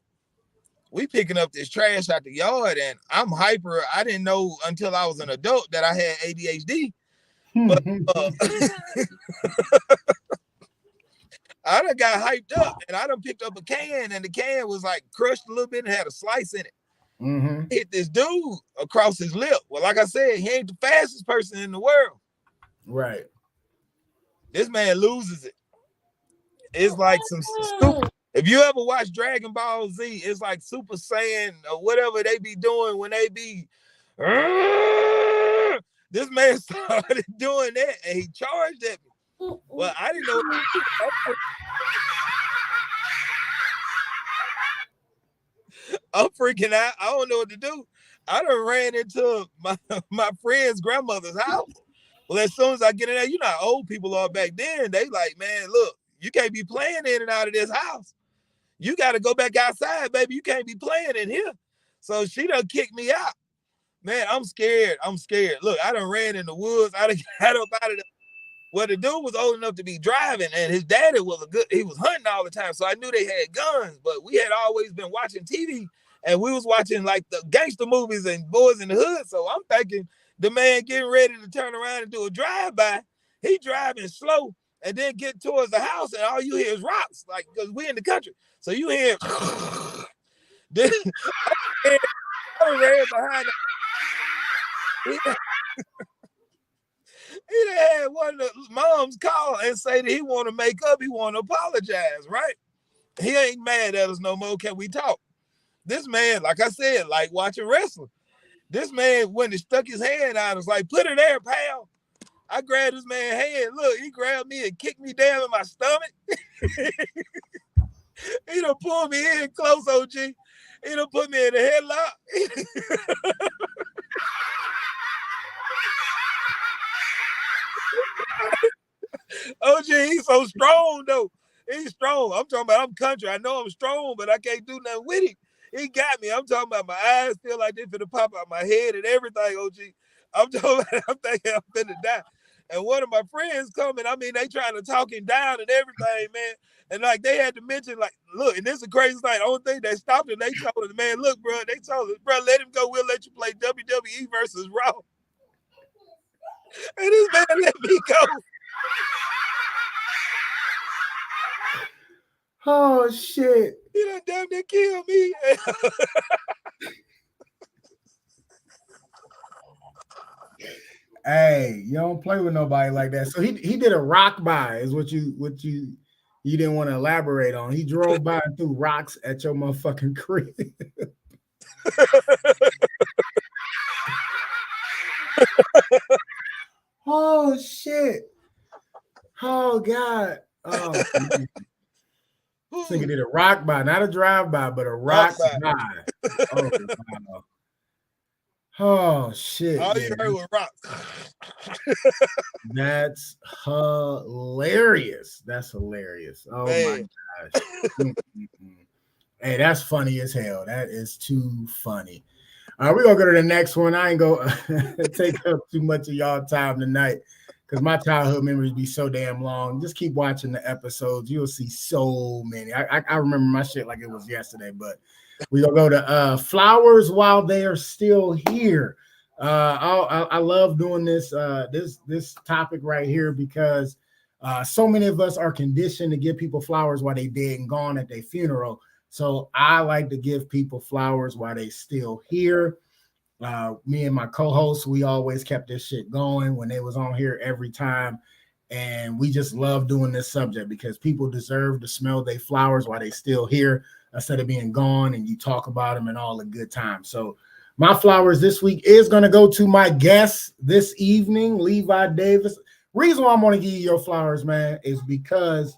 We picking up this trash out the yard, and I'm hyper. I didn't know until I was an adult that I had ADHD. But I done got hyped up, and I done picked up a can, and the can was like crushed a little bit and had a slice in it. Hit this dude across his lip. Well, like I said, he ain't the fastest person in the world.
Right.
This man loses it. It's like some stupid. If you ever watch Dragon Ball Z, it's like Super Saiyan or whatever they be doing when they be. This man started doing that and he charged at me. Well, I didn't know. I'm freaking out. I don't know what to do. I done ran into my friend's grandmother's house. Well, as soon as I get in there, you know how old people are back then. They like, man, look, you can't be playing in and out of this house. You got to go back outside, baby. You can't be playing in here. So she done kicked me out. Man, I'm scared. Look, I done ran in the woods. I done got up out of the. Well, the dude was old enough to be driving, and his daddy was he was hunting all the time. So I knew they had guns, but we had always been watching TV, and we was watching like the gangster movies and Boys in the Hood. So I'm thinking the man getting ready to turn around and do a drive-by. He driving slow and then get towards the house, and all you hear is rocks, like, because we in the country. So you hear, then I ran behind him. He had one of the moms call and say that he want to make up, he want to apologize, right? He ain't mad at us no more. Can we talk? This man, like I said, like watching wrestling. This man, when he stuck his hand out, was like, put it there, pal. I grabbed this man's hand. Look, he grabbed me and kicked me down in my stomach. He done pulled me in close, OG. He done put me in a headlock. OG, he's so strong, though. He's strong. I'm talking about I'm country. I know I'm strong, but I can't do nothing with him. He got me. I'm talking about my eyes feel like they finna pop out my head and everything, OG. I'm talking about, I'm thinking I'm finna die. And one of my friends coming, I mean, they trying to talk him down and everything, man. And like they had to mention, like, look, and this is a crazy thing. The only thing they stopped and they told him, man, look, bro, they told us, bro, let him go. We'll let you play WWE versus Raw. And this man let me go.
Oh shit!
He done damn near killed me.
Hey, you don't play with nobody like that. So he did a rock by, is what you didn't want to elaborate on. He drove by and threw rocks at your motherfucking crib. Oh shit! Oh god! Oh. So he did a rock by, not a drive by, but a rock by. Oh, wow. Oh shit!
All you heard was rocks.
That's hilarious. That's hilarious. Oh man. My gosh! Hey, that's funny as hell. That is too funny. All right, we're gonna go to the next one. I ain't gonna take up too much of y'all time tonight, because my childhood memories be so damn long. Just keep watching the episodes. You'll see so many. I remember my shit like it was yesterday, but we're gonna go to flowers while they are still here. I love doing this this topic right here, because so many of us are conditioned to give people flowers while they dead and gone at their funeral. So I like to give people flowers while they still here. Me and my co-hosts, we always kept this shit going when they was on here every time. And we just love doing this subject, because people deserve to smell their flowers while they still here, instead of being gone, and you talk about them and all the good times. So my flowers this week is going to go to my guest this evening, Levi Davis. Reason why I'm going to give you your flowers, man, is because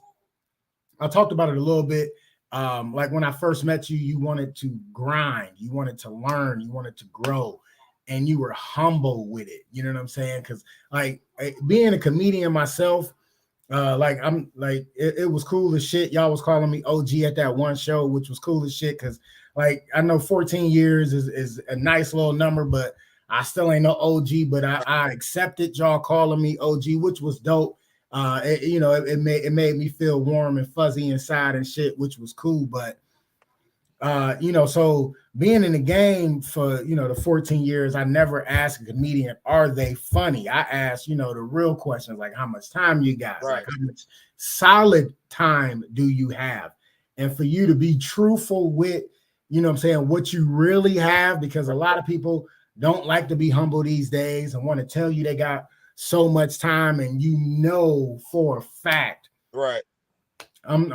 I talked about it a little bit. Like when I first met you, you wanted to grind, you wanted to learn, you wanted to grow, and you were humble with it. You know what I'm saying? Because like being a comedian myself, Like I'm like it was cool as shit. Y'all was calling me OG at that one show, which was cool as shit. Cause like I know 14 years is a nice little number, but I still ain't no OG. But I accepted y'all calling me OG, which was dope. It made me feel warm and fuzzy inside and shit, which was cool. But so being in the game for the 14 years, I never asked a comedian, are they funny? I asked, the real questions like how much time you got,
Right.
like how much solid time do you have? And for you to be truthful with, what you really have, because a lot of people don't like to be humble these days and want to tell you they got so much time, and for a fact.
Right.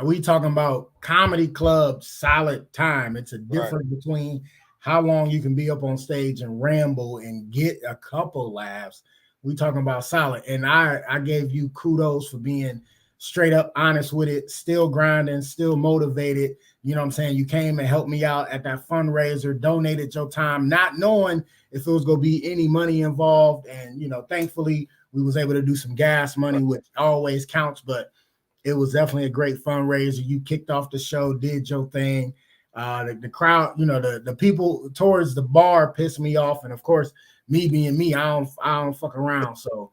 We talking about comedy club solid time. It's a difference between how long you can be up on stage and ramble and get a couple laughs. We talking about solid. And I gave you kudos for being straight up honest with it, still grinding, still motivated. You know what I'm saying? You came and helped me out at that fundraiser, donated your time, not knowing if it was going to be any money involved. And, thankfully we was able to do some gas money, which always counts, but it was definitely a great fundraiser. You kicked off the show, did your thing. The crowd, the people towards the bar pissed me off, and of course, me being me, I don't fuck around. So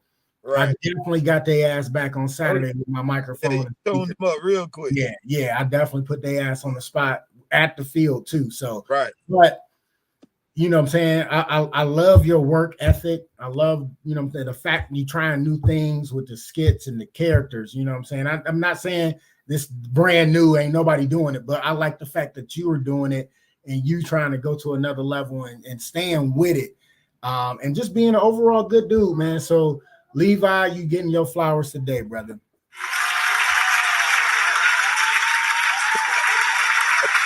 I definitely got their ass back on Saturday with my microphone.
Throwing them up real quick.
Yeah, I definitely put their ass on the spot at the field too. So but you know what I'm saying? I love your work ethic. I love, the fact you trying new things with the skits and the characters. You know what I'm saying? I'm not saying this brand new, ain't nobody doing it, but I like the fact that you were doing it and you trying to go to another level and staying with it. And just being an overall good dude, man. So Levi, you getting your flowers today, brother.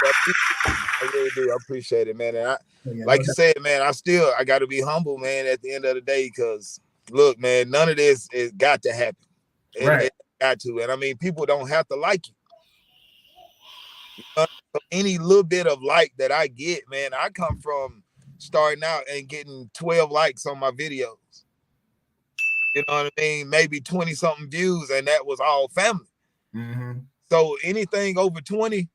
I really do. I appreciate it, man. And you said, man, I got to be humble, man, at the end of the day, because look, man, none of this is got to happen. It got to. And I mean, people don't have to like you. So any little bit of like that I get, man, I come from starting out and getting 12 likes on my videos. You know what I mean? Maybe 20 something views, and that was all family.
Mm-hmm.
So anything over 20,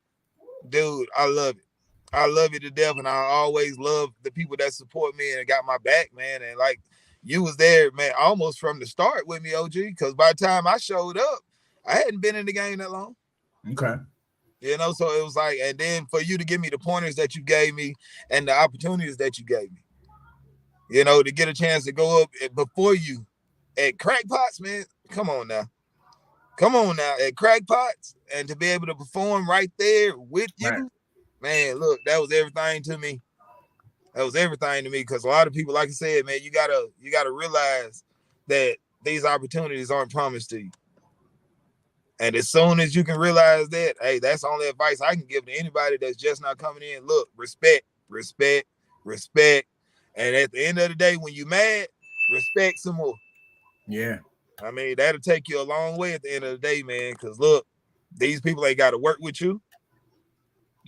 dude, I love it. I love it to death, and I always love the people that support me and got my back, man. And like you was there, man, almost from the start with me, OG, because by the time I showed up, I hadn't been in the game that long.
Okay.
So it was like, and then for you to give me the pointers that you gave me and the opportunities that you gave me, to get a chance to go up before you at Crackpots, man. Come on now at Crackpots, and to be able to perform right there with you, man, look, that was everything to me. Because a lot of people, like I said, man, you gotta realize that these opportunities aren't promised to you. And as soon as you can realize that, hey, that's the only advice I can give to anybody that's just not coming in. Look, respect. And at the end of the day, when you mad, respect some more.
Yeah.
I mean, that'll take you a long way at the end of the day, man. Because look, these people ain't got to work with you.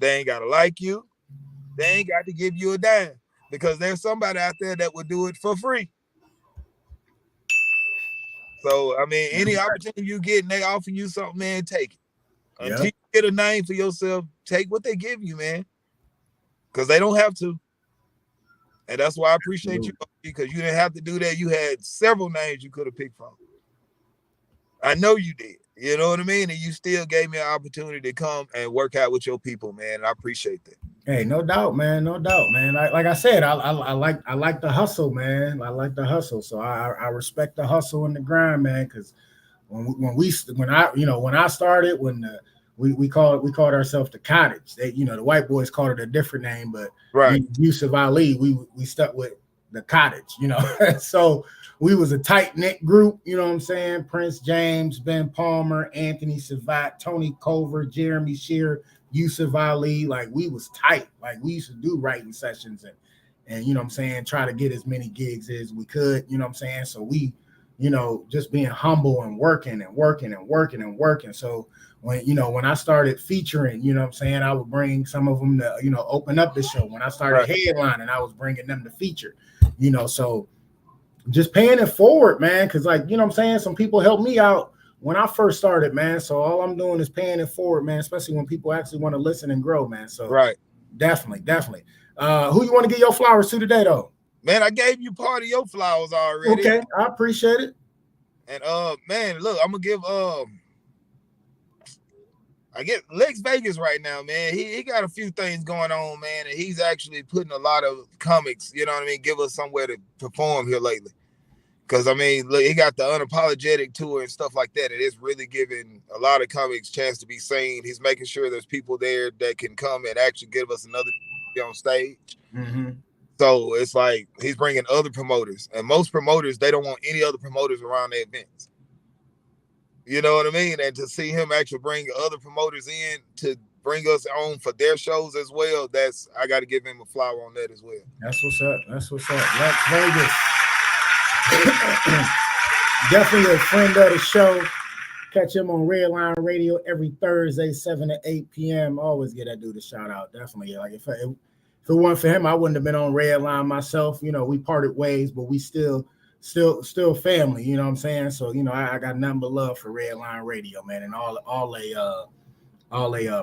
They ain't got to like you. They ain't got to give you a dime, because there's somebody out there that would do it for free. So, I mean, any opportunity you get and they offer you something, man, take it. Until you get a name for yourself, take what they give you, man. Because they don't have to. And that's why I appreciate you, because you didn't have to do that. You had several names you could have picked from. I know you did. You know what I mean? And you still gave me an opportunity to come and work out with your people, man. And I appreciate that.
Hey, no doubt, man. Like I said, I like the hustle, man. I like the hustle. So I respect the hustle and the grind, man. Because when I started, we called ourselves the Cottage. They, the white boys called it a different name, but Yusuf Ali, we stuck with the Cottage, So we was a tight-knit group, you know what I'm saying? Prince James, Ben Palmer, Anthony Savat, Tony Culver, Jeremy Shearer, Yusuf Ali. Like, we was tight. Like, we used to do writing sessions and you know what I'm saying, try to get as many gigs as we could, you know what I'm saying? So we, just being humble and working. So when I started featuring, you know what I'm saying, I would bring some of them to, open up the show. When I started headlining, I was bringing them to feature, so just paying it forward, man. Cause like, you know what I'm saying? Some people helped me out when I first started, man. So all I'm doing is paying it forward, man, especially when people actually want to listen and grow, man. So
Right.
definitely. Who you want to give your flowers to today, though?
Man, I gave you part of your flowers already.
Okay, I appreciate it.
And man, look, I'm gonna give I get Lex Vegas right now, man. He got a few things going on, man, and he's actually putting a lot of comics, you know what I mean, give us somewhere to perform here lately. Because, I mean, look, he got the Unapologetic tour and stuff like that. And it's really giving a lot of comics a chance to be seen. He's making sure there's people there that can come and actually give us another on stage.
Mm-hmm.
So it's like he's bringing other promoters. And most promoters, they don't want any other promoters around their events. You know what I mean? And to see him actually bring other promoters in to bring us on for their shows as well, I got to give him a flower on that as well.
That's what's up. Lex Vegas. Definitely a friend of the show. Catch him on Redline Radio every Thursday, 7 to 8 p.m. Always get that dude a shout out. Definitely. Like if it weren't for him, I wouldn't have been on Redline myself. You know, we parted ways, but we still family. You know what I'm saying? So I got nothing but love for Redline Radio, man, and all they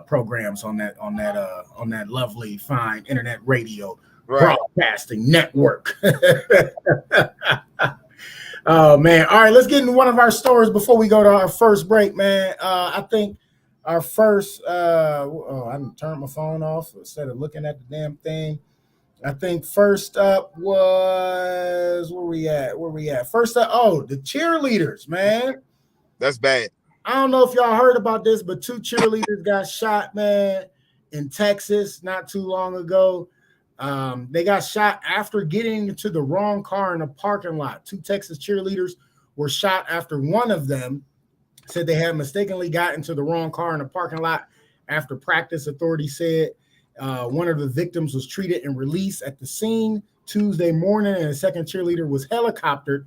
programs on that lovely fine internet radio. Right. Broadcasting network. Oh man. All right, let's get into one of our stories before we go to our first break, man. I think our first I didn't turn my phone off instead of looking at the damn thing. I think first up was where we at? First up, the cheerleaders, man.
That's bad.
I don't know if y'all heard about this, but 2 cheerleaders got shot, man, in Texas not too long ago. They got shot after getting into the wrong car in a parking lot. 2 Texas cheerleaders were shot after one of them said they had mistakenly got into the wrong car in a parking lot after practice, authorities said. One of the victims was treated and released at the scene Tuesday morning, and the second cheerleader was helicoptered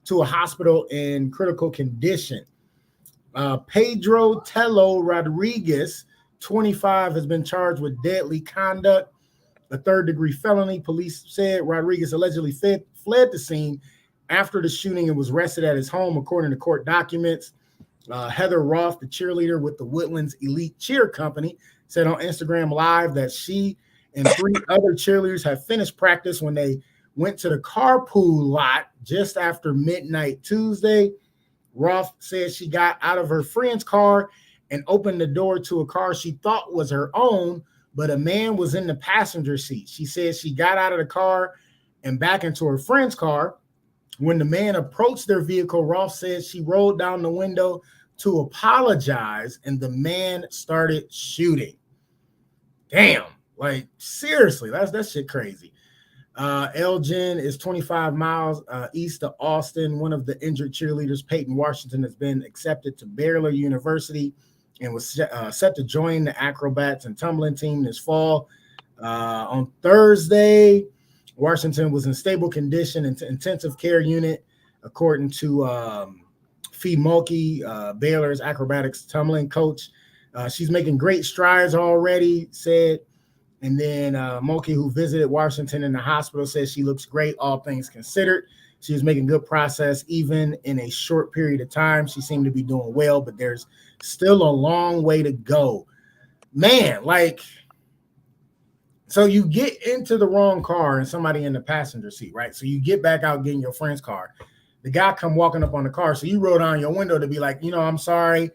to a hospital in critical condition. Pedro Tello Rodriguez, 25, has been charged with deadly conduct, a third-degree felony. Police said Rodriguez allegedly fled the scene after the shooting and was arrested at his home, according to court documents. Heather Roth, the cheerleader with the Woodlands Elite Cheer Company, said on Instagram Live that she and 3 other cheerleaders had finished practice when they went to the carpool lot just after midnight Tuesday. Roth said she got out of her friend's car and opened the door to a car she thought was her own, but a man was in the passenger seat. She said she got out of the car and back into her friend's car. When the man approached their vehicle, Roth said she rolled down the window to apologize, and the man started shooting. Damn, like seriously, that shit crazy. Elgin is 25 miles east of Austin. One of the injured cheerleaders, Peyton Washington, has been accepted to Baylor University and was set to join the acrobats and tumbling team this fall. On Thursday, Washington was in stable condition in intensive care unit, according to Fee Mulkey, Baylor's acrobatics tumbling coach. She's making great strides already, said. And then Mulkey, who visited Washington in the hospital, says she looks great, all things considered. She was making good progress even in a short period of time. She seemed to be doing well, but there's still a long way to go. Man, like, so you get into the wrong car and somebody in the passenger seat, right? So you get back out getting your friend's car. The guy come walking up on the car. So you roll down your window to be like, I'm sorry.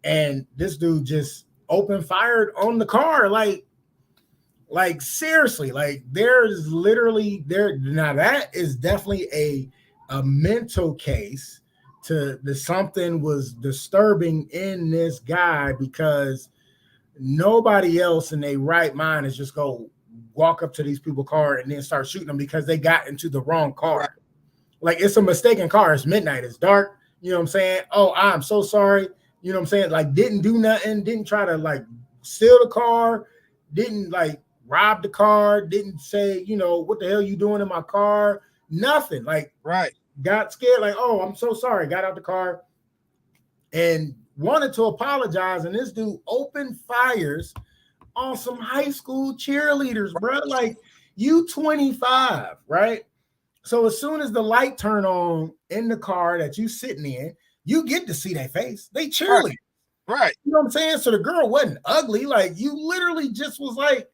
And this dude just open fired on the car. Like seriously, like there's literally there. Now that is definitely a mental case to the something was disturbing in this guy, because nobody else in their right mind is just go walk up to these people's car and then start shooting them because they got into the wrong car. Right. Like it's a mistaken car. It's midnight. It's dark. You know what I'm saying? Oh, I'm so sorry. You know what I'm saying? Like didn't do nothing. Didn't try to like steal the car. Didn't like robbed the car, didn't say, what the hell you doing in my car? Nothing. Like, right. Got scared, like, oh, I'm so sorry. Got out the car and wanted to apologize. And this dude opened fires on some high school cheerleaders, bro. Like, you 25, right? So as soon as the light turn on in the car that you sitting in, you get to see their face. They cheerlead.
Right.
You know what I'm saying? So the girl wasn't ugly. Like, you literally just was like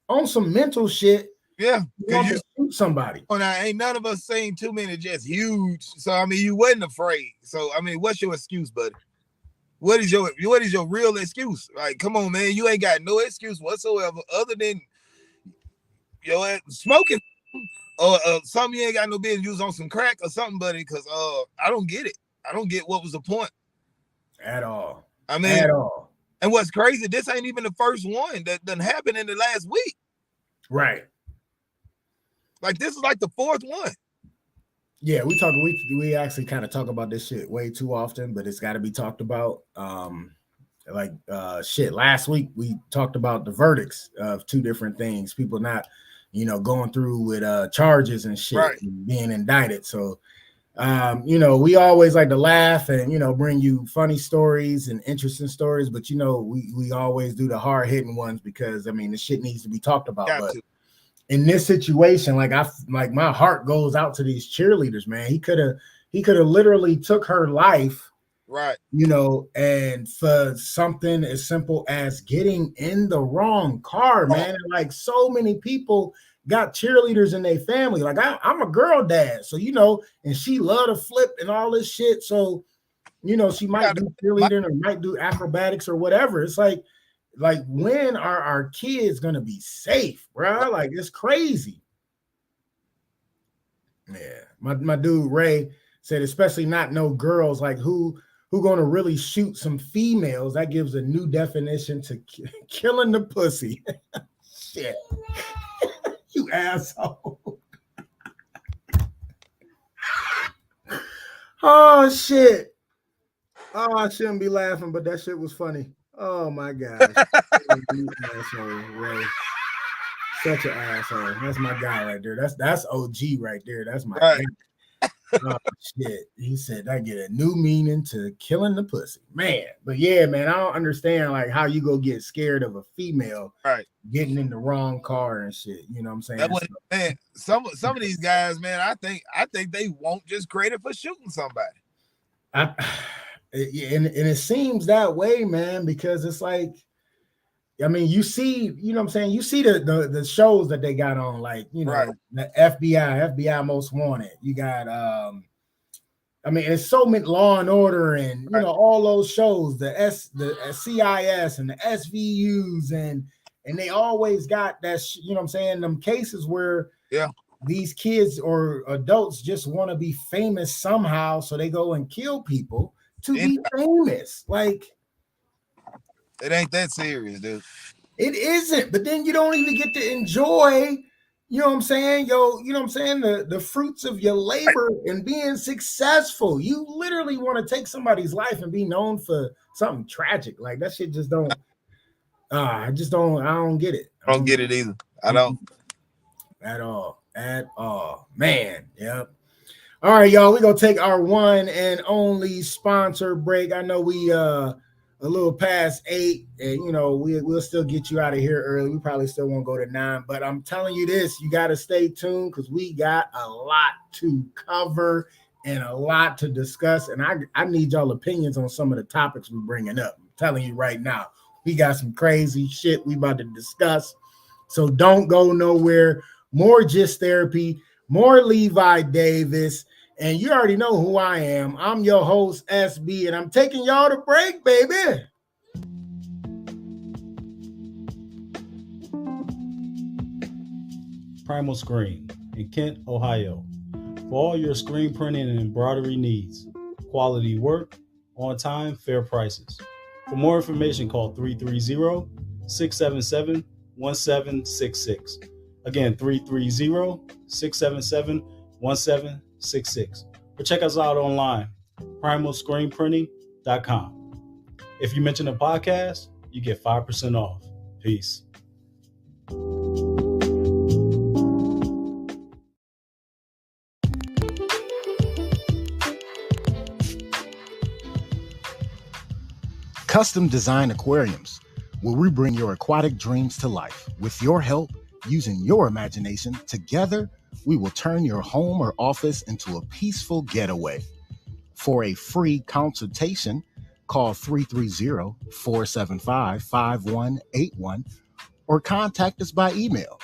on some mental shit.
Yeah.
You want to shoot somebody.
Well, now, ain't none of us seen too many just huge. So, I mean, you wasn't afraid. So, I mean, what's your excuse, buddy? What is your real excuse? Like, come on, man. You ain't got no excuse whatsoever other than your smoking or something you ain't got no business use on some crack or something, buddy, because I don't get it. I don't get what was the point.
At all.
I mean,
at all.
And what's crazy, this ain't even the first one that done happened in the last week.
Right.
Like, this is like the fourth one.
Yeah, we actually kind of talk about this shit way too often, but it's got to be talked about. Last week we talked about the verdicts of two different things. People not, going through with charges and shit,
right,
and being indicted. So, we always like to laugh and bring you funny stories and interesting stories, but we always do the hard hitting ones because the shit needs to be talked about. In this situation, like my heart goes out to these cheerleaders, man. He could have literally took her life,
right?
And for something as simple as getting in the wrong car, man. And like so many people got cheerleaders in their family. Like I'm a girl dad, so and she love to flip and all this shit. So she might do cheerleading or might do acrobatics or whatever. It's like when are our kids gonna be safe, bro? Like, it's crazy. Yeah, my dude Ray said, especially not no girls. Like, who gonna really shoot some females? That gives a new definition to killing the pussy. Shit, you asshole. Oh shit. Oh, I shouldn't be laughing, but that shit was funny. Oh my gosh. Asshole, Ray. Such an asshole. That's my guy right there. That's OG right there. That's my guy. Oh shit. He said that get a new meaning to killing the pussy. Man. But yeah, man, I don't understand like how you go get scared of a female getting in the wrong car and shit. You know what I'm saying?
Man, some of these guys, man, I think they won't just credit for shooting somebody.
And it seems that way, man, because it's like, you see, what I'm saying? You see the shows that they got on, like, the FBI Most Wanted. You got, it's so many Law and Order and, all those shows, the CIS and the SVUs, and they always got that, them cases where these kids or adults just want to be famous somehow. So they go and kill people to be famous. Like,
it ain't that serious, dude.
It isn't, but then you don't even get to enjoy, the fruits of your labor and being successful. You literally want to take somebody's life and be known for something tragic. Like, that shit just don't, I don't get it.
I don't get it either. I don't.
At all. Man, yep. All right, y'all, we're going to take our one and only sponsor break. I know we a little past 8, and, we'll still get you out of here early. We probably still won't go to 9, but I'm telling you this, you got to stay tuned because we got a lot to cover and a lot to discuss, and I need y'all opinions on some of the topics we're bringing up. I'm telling you right now, we got some crazy shit we about to discuss, so don't go nowhere. More Gist Therapy, more Levi Davis. And you already know who I am. I'm your host, SB, and I'm taking y'all to break, baby.
Primal Screen in Kent, Ohio. For all your screen printing and embroidery needs. Quality work, on time, fair prices. For more information, call 330-677-1766. Again, 330-677-1766. Or check us out online, primalscreenprinting.com. If you mention a podcast, you get 5% off. Peace.
Custom Design Aquariums, where we bring your aquatic dreams to life. With your help, using your imagination, together, we will turn your home or office into a peaceful getaway. For a free consultation, call 330-475-5181 or contact us by email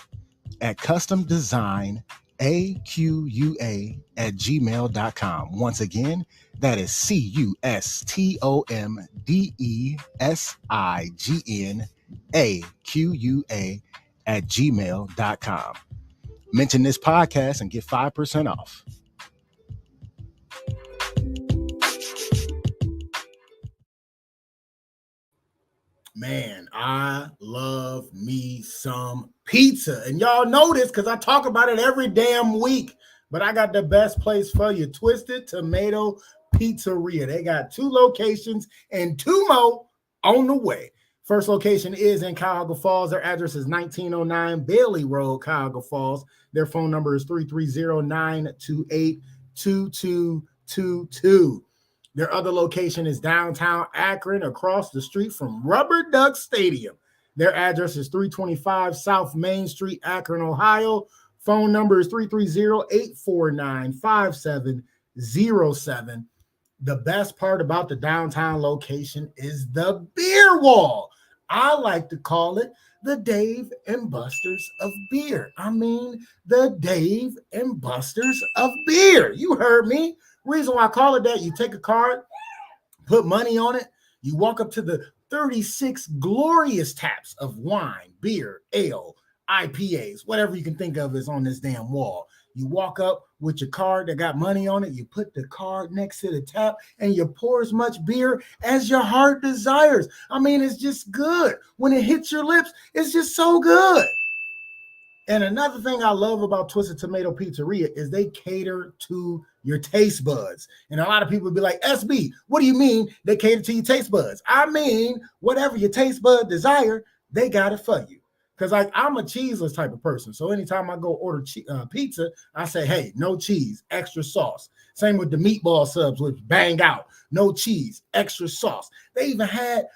at customdesignaqua@gmail.com. Once again, that is customdesignaqua@gmail.com. Mention this podcast and get 5% off. Man, I love me some pizza. And y'all know this because I talk about it every damn week. But I got the best place for you, Twisted Tomato Pizzeria. They got 2 locations and 2 more on the way. First location is in Cuyahoga Falls. Their address is 1909 Bailey Road, Cuyahoga Falls. Their phone number is 330-928-2222. Their other location is downtown Akron, across the street from Rubber Duck Stadium. Their address is 325 South Main Street, Akron, Ohio. Phone number is 330-849-5707. The best part about the downtown location is the beer wall. I like to call it the Dave and Buster's of beer. I mean, the Dave and Buster's of beer. You heard me. Reason why I call it that, you take a card, put money on it, you walk up to the 36 glorious taps of wine, beer, ale, IPAs, whatever you can think of is on this damn wall. You walk up with your card that got money on it, you put the card next to the tap, and you pour as much beer as your heart desires. I mean, it's just good. When it hits your lips, it's just so good. And another thing I love about Twisted Tomato Pizzeria is they cater to your taste buds. And a lot of people be like, SB, what do you mean they cater to your taste buds? I mean, whatever your taste bud desire, they got it for you. Because I'm a cheeseless type of person. So anytime I go order pizza, I say, hey, no cheese, extra sauce. Same with the meatball subs, which bang out. No cheese, extra sauce. They even had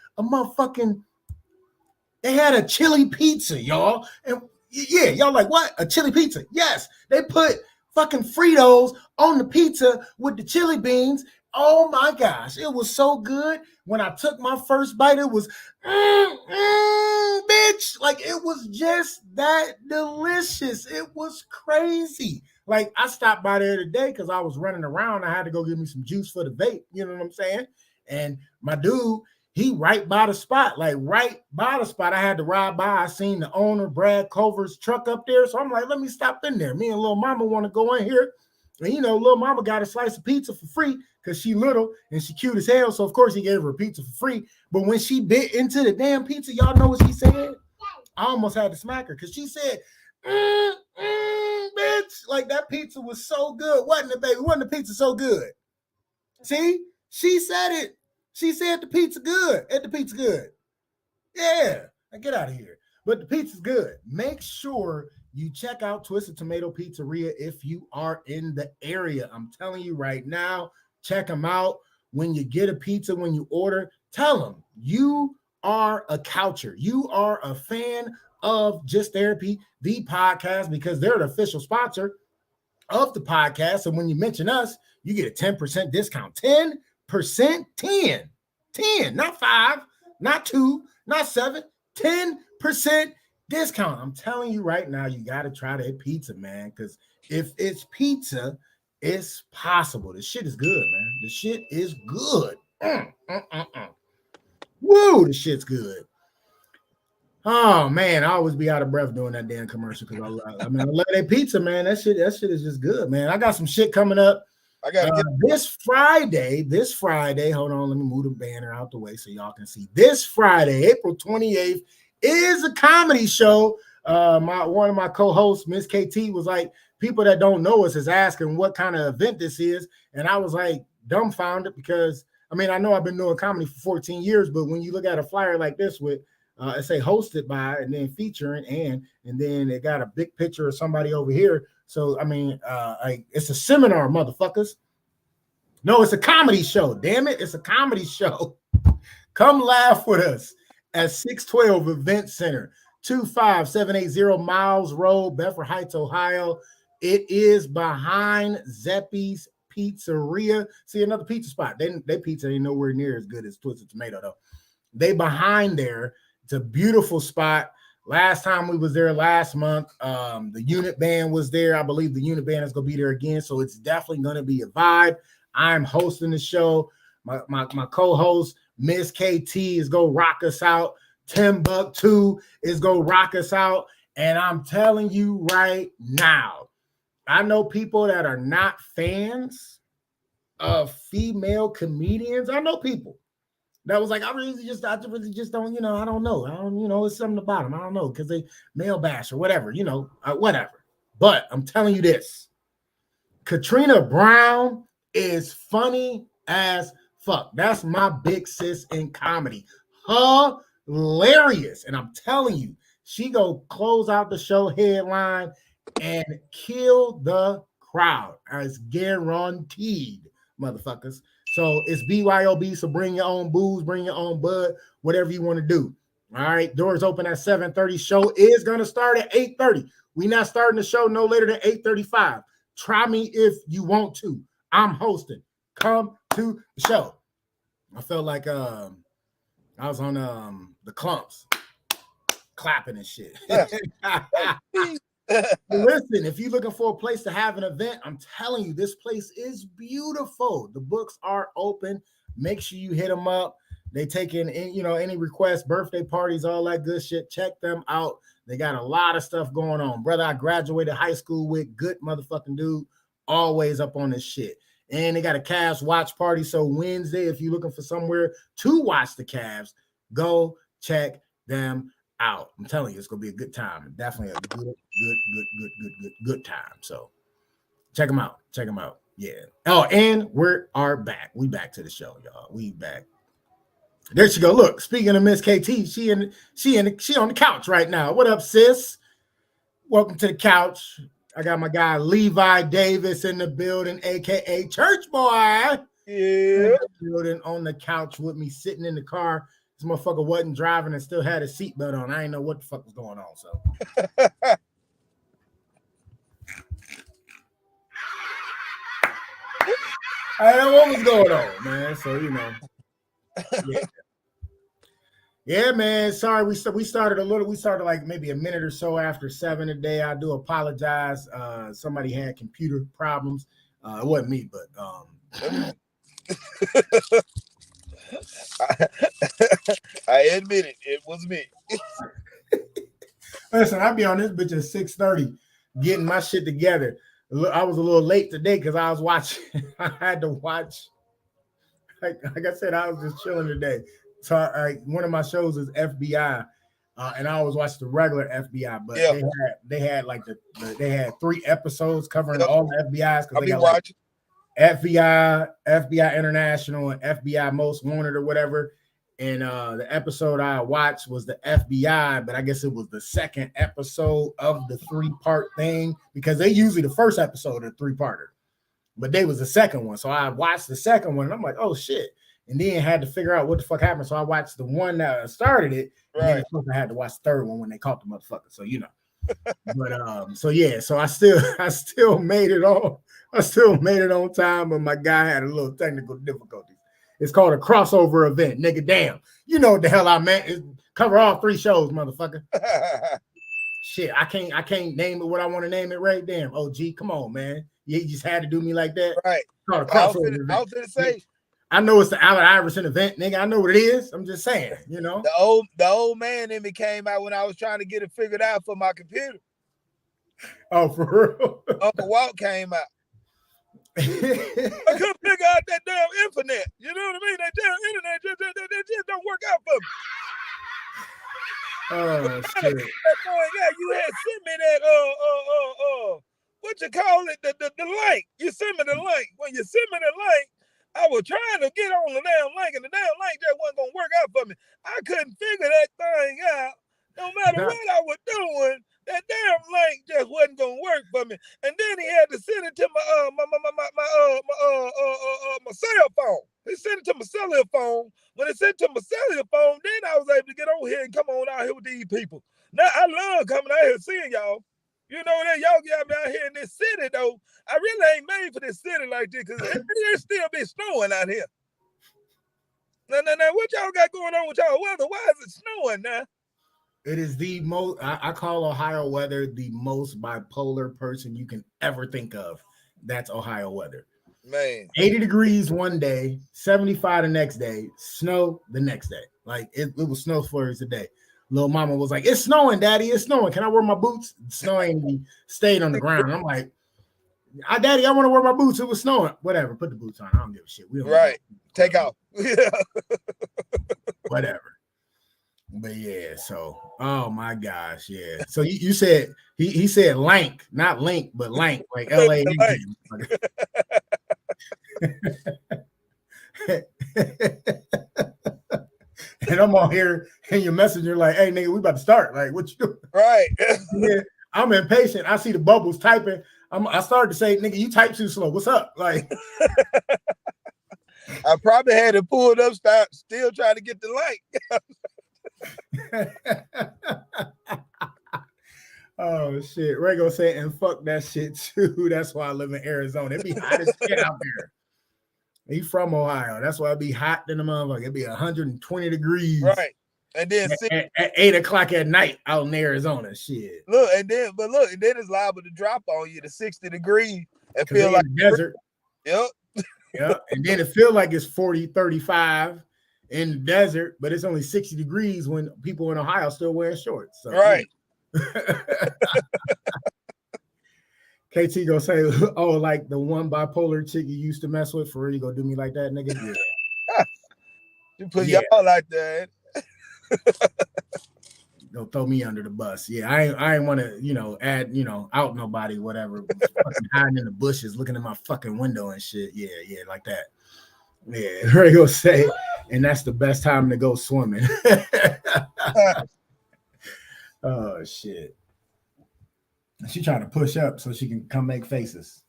they had a chili pizza, y'all. And yeah, y'all like, what? A chili pizza? Yes. They put fucking Fritos on the pizza with the chili beans. Oh my gosh, it was so good. When I took my first bite, it was, bitch. Like, it was just that delicious. It was crazy. Like, I stopped by there today because I was running around. I had to go get me some juice for the vape. You know what I'm saying? And my dude, he right by the spot. Like, right by the spot. I had to ride by. I seen the owner, Brad Culver's truck up there. So I'm like, let me stop in there. Me and little mama want to go in here. And, you know, little mama got a slice of pizza for free because she little and she cute as hell. So, of course, he gave her a pizza for free. But when she bit into the damn pizza, y'all know what she said? I almost had to smack her because she said, bitch. Like, that pizza was so good. Wasn't it, baby? Wasn't the pizza so good? See? She said it. She said the pizza good. And the pizza good. Yeah. Now get out of here. But the pizza's good. Make sure you check out Twisted Tomato Pizzeria if you are in the area. I'm telling you right now, check them out. When you get a pizza, when you order, tell them you are a coucher. You are a fan of Just Therapy, the podcast, because they're the official sponsor of the podcast. And when you mention us, you get a 10% discount. 10%, 10, not 5, not 2, not 7, 10% discount. I'm telling you right now, you got to try that pizza, man, because if it's pizza, it's possible. The shit is good, man. The shit is good. Woo, the shit's good. Oh, man, I always be out of breath doing that damn commercial because I love that pizza, man. That shit is just good, man. I got some shit coming up. I got this Friday, hold on, let me move the banner out the way so y'all can see. This Friday, April 28th, is a comedy show. One of my co-hosts, Miss KT, was like, people that don't know us is asking what kind of event this is. And I was like dumbfounded because, I mean, I know I've been doing comedy for 14 years, but when you look at a flyer like this with, it say hosted by and then featuring and then it got a big picture of somebody over here. So, I mean, it's a seminar, motherfuckers. No, it's a comedy show. Damn it. It's a comedy show. Come laugh with us at 612 Event Center, 25780 Miles Road, Bedford Heights, Ohio. It is behind Zeppy's Pizzeria. See, another pizza spot. They pizza ain't nowhere near as good as Twisted Tomato though. They behind there. It's a beautiful spot. Last time we was there last month, the unit band was there. I believe the unit band is gonna be there again, so it's definitely gonna be a vibe. I'm hosting the show. My co-host Miss KT is gonna rock us out. Timbuktu is gonna rock us out, and I'm telling you right now, I know people that are not fans of female comedians. I know people that was like, I really just don't, I don't know. It's something about them. I don't know, because they male bash or whatever, whatever. But I'm telling you this, Katrina Brown is funny as fuck. That's my big sis in comedy. Hilarious. And I'm telling you, she go close out the show headline and kill the crowd. As guaranteed, motherfuckers. So it's BYOB, so bring your own booze, bring your own bud, whatever you want to do. All right, doors open at 7:30. Show is going to start at 8:30. We're not starting the show no later than 8:35. Try me if you want to. I'm hosting. Come to the show. I felt like I was on the clumps, clapping and shit. Listen, if you're looking for a place to have an event, I'm telling you, this place is beautiful. The books are open. Make sure you hit them up. They take in, any requests, birthday parties, all that good shit. Check them out. They got a lot of stuff going on. Brother, I graduated high school with, good motherfucking dude, always up on this shit. And they got a Cavs watch party. So Wednesday, if you're looking for somewhere to watch the Cavs, go check them out. I'm telling you, it's gonna be a good time. Definitely a good time. So check them out. Yeah. Oh, and we are back. We back to the show, y'all. We back. There she go. Look, speaking of Miss KT, she on the couch right now. What up, sis? Welcome to the couch. I got my guy Levi Davis in the building, aka Church Boy.
Yeah.
In the building on the couch with me, sitting in the car. This motherfucker wasn't driving and still had a seatbelt on. I didn't know what the fuck was going on. So I didn't know what was going on, man. So yeah, man. Sorry, we started like maybe a minute or so after 7 today. I do apologize. Somebody had computer problems. It wasn't me, but
I admit it was me.
Listen, I'll be on this bitch at 6:30 getting my shit together. I was a little late today because I was watching. I had to watch. Like I said, I was just chilling today. So one of my shows is FBI, and I always watch the regular FBI. But they had like they had 3 episodes covering all the FBIs, because they got watching. FBI International, and FBI Most Wanted or whatever. And the episode I watched was the FBI, but I guess it was the second episode of the 3-part thing, because they usually the first episode of the 3-parter, but they was the second one. So I watched the second one and I'm like, oh shit. And then had to figure out what the fuck happened. So I watched the one that started it. Right. And then I had to watch the third one when they caught the motherfucker. So But so yeah, so I still made it on. I still made it on time, but my guy had a little technical difficulties. It's called a crossover event, nigga. Damn, you know what the hell I meant? It's cover all 3 shows, motherfucker. Shit, I can't name it what I want to name it. Right? Damn, OG, come on, man. You just had to do me like that.
Right.
It's called a crossover event.
I was gonna say.
I know it's the Allen Iverson event, nigga. I know what it is. I'm just saying,
The old man in me came out when I was trying to get it figured out for my computer.
Oh, for real?
Uncle Walt came out. I couldn't figure out that damn internet. You know what I mean? That damn internet just don't work out for me.
Oh shit.
Yeah, you had sent me that what you call it? The link. You sent me the link. When you sent me the link, I was trying to get on the damn link, and the damn link just wasn't gonna work out for me. I couldn't figure that thing out. No matter what I was doing, that damn link just wasn't gonna work for me. And then he had to send it to my cell phone. He sent it to my cellular phone. When it sent to my cellular phone, then I was able to get over here and come on out here with these people. Now I love coming out here seeing y'all. You know that y'all get out here in this city though. I really ain't made for this city like this because it still be snowing out here. No, what y'all got going on with y'all weather? Why is it snowing now?
It is the most, I call Ohio weather the most bipolar person you can ever think of. That's Ohio weather.
Man.
80 degrees one day, 75 the next day, snow the next day. Like it was snow flurries a day. Little mama was like, it's snowing, daddy, it's snowing. Can I wear my boots? Snowing stayed on the ground. I'm like, daddy, I want to wear my boots. It was snowing. Whatever, put the boots on. I don't give a shit. We don't
right. Take off.
Whatever. But yeah, so oh my gosh, yeah. So you said he said lank, not link, but lank, like LA. And I'm on here and your messenger like, hey nigga, we about to start. Like, what you doing?
Right.
Yeah, I'm impatient. I see the bubbles typing. I started to say, nigga, you type too slow. What's up? Like
I probably had it pulled up, still trying to get the light.
Oh shit. Rego said, and fuck that shit too. That's why I live in Arizona. It be hot as shit out there. He from Ohio. That's why it be hot in the motherfucker. It'd be 120 degrees.
Right. And then
at 8 o'clock at night out in Arizona. Shit.
Look, and then it's liable to drop on you to 60 degrees and feel like
desert.
Yep.
Yep. And then it feel like it's 40, 35 in the desert, but it's only 60 degrees when people in Ohio still wearing shorts. So,
right.
KT gonna say, oh, like the one bipolar chick you used to mess with, for real, you gonna do me like that, nigga? Yeah.
You put y'all like that.
Don't throw me under the bus. Yeah, I ain't want to, add, out nobody, whatever. Fucking hiding in the bushes, looking at my fucking window and shit. Yeah, like that. Yeah, Ray gonna say, and that's the best time to go swimming. Oh shit. She trying to push up so she can come make faces.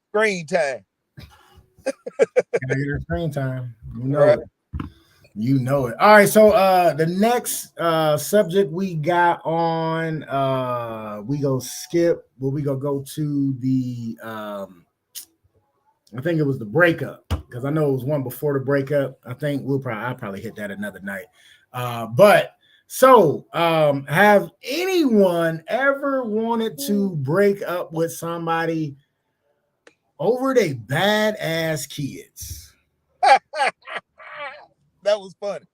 Screen time.
Gotta get her screen time. Right. You know it. All right. So the next subject we got on, we go skip, but we go to the I think it was the breakup, because I know it was one before the breakup. I think I'll probably hit that another night. But so have anyone ever wanted to break up with somebody over their badass kids?
That was funny.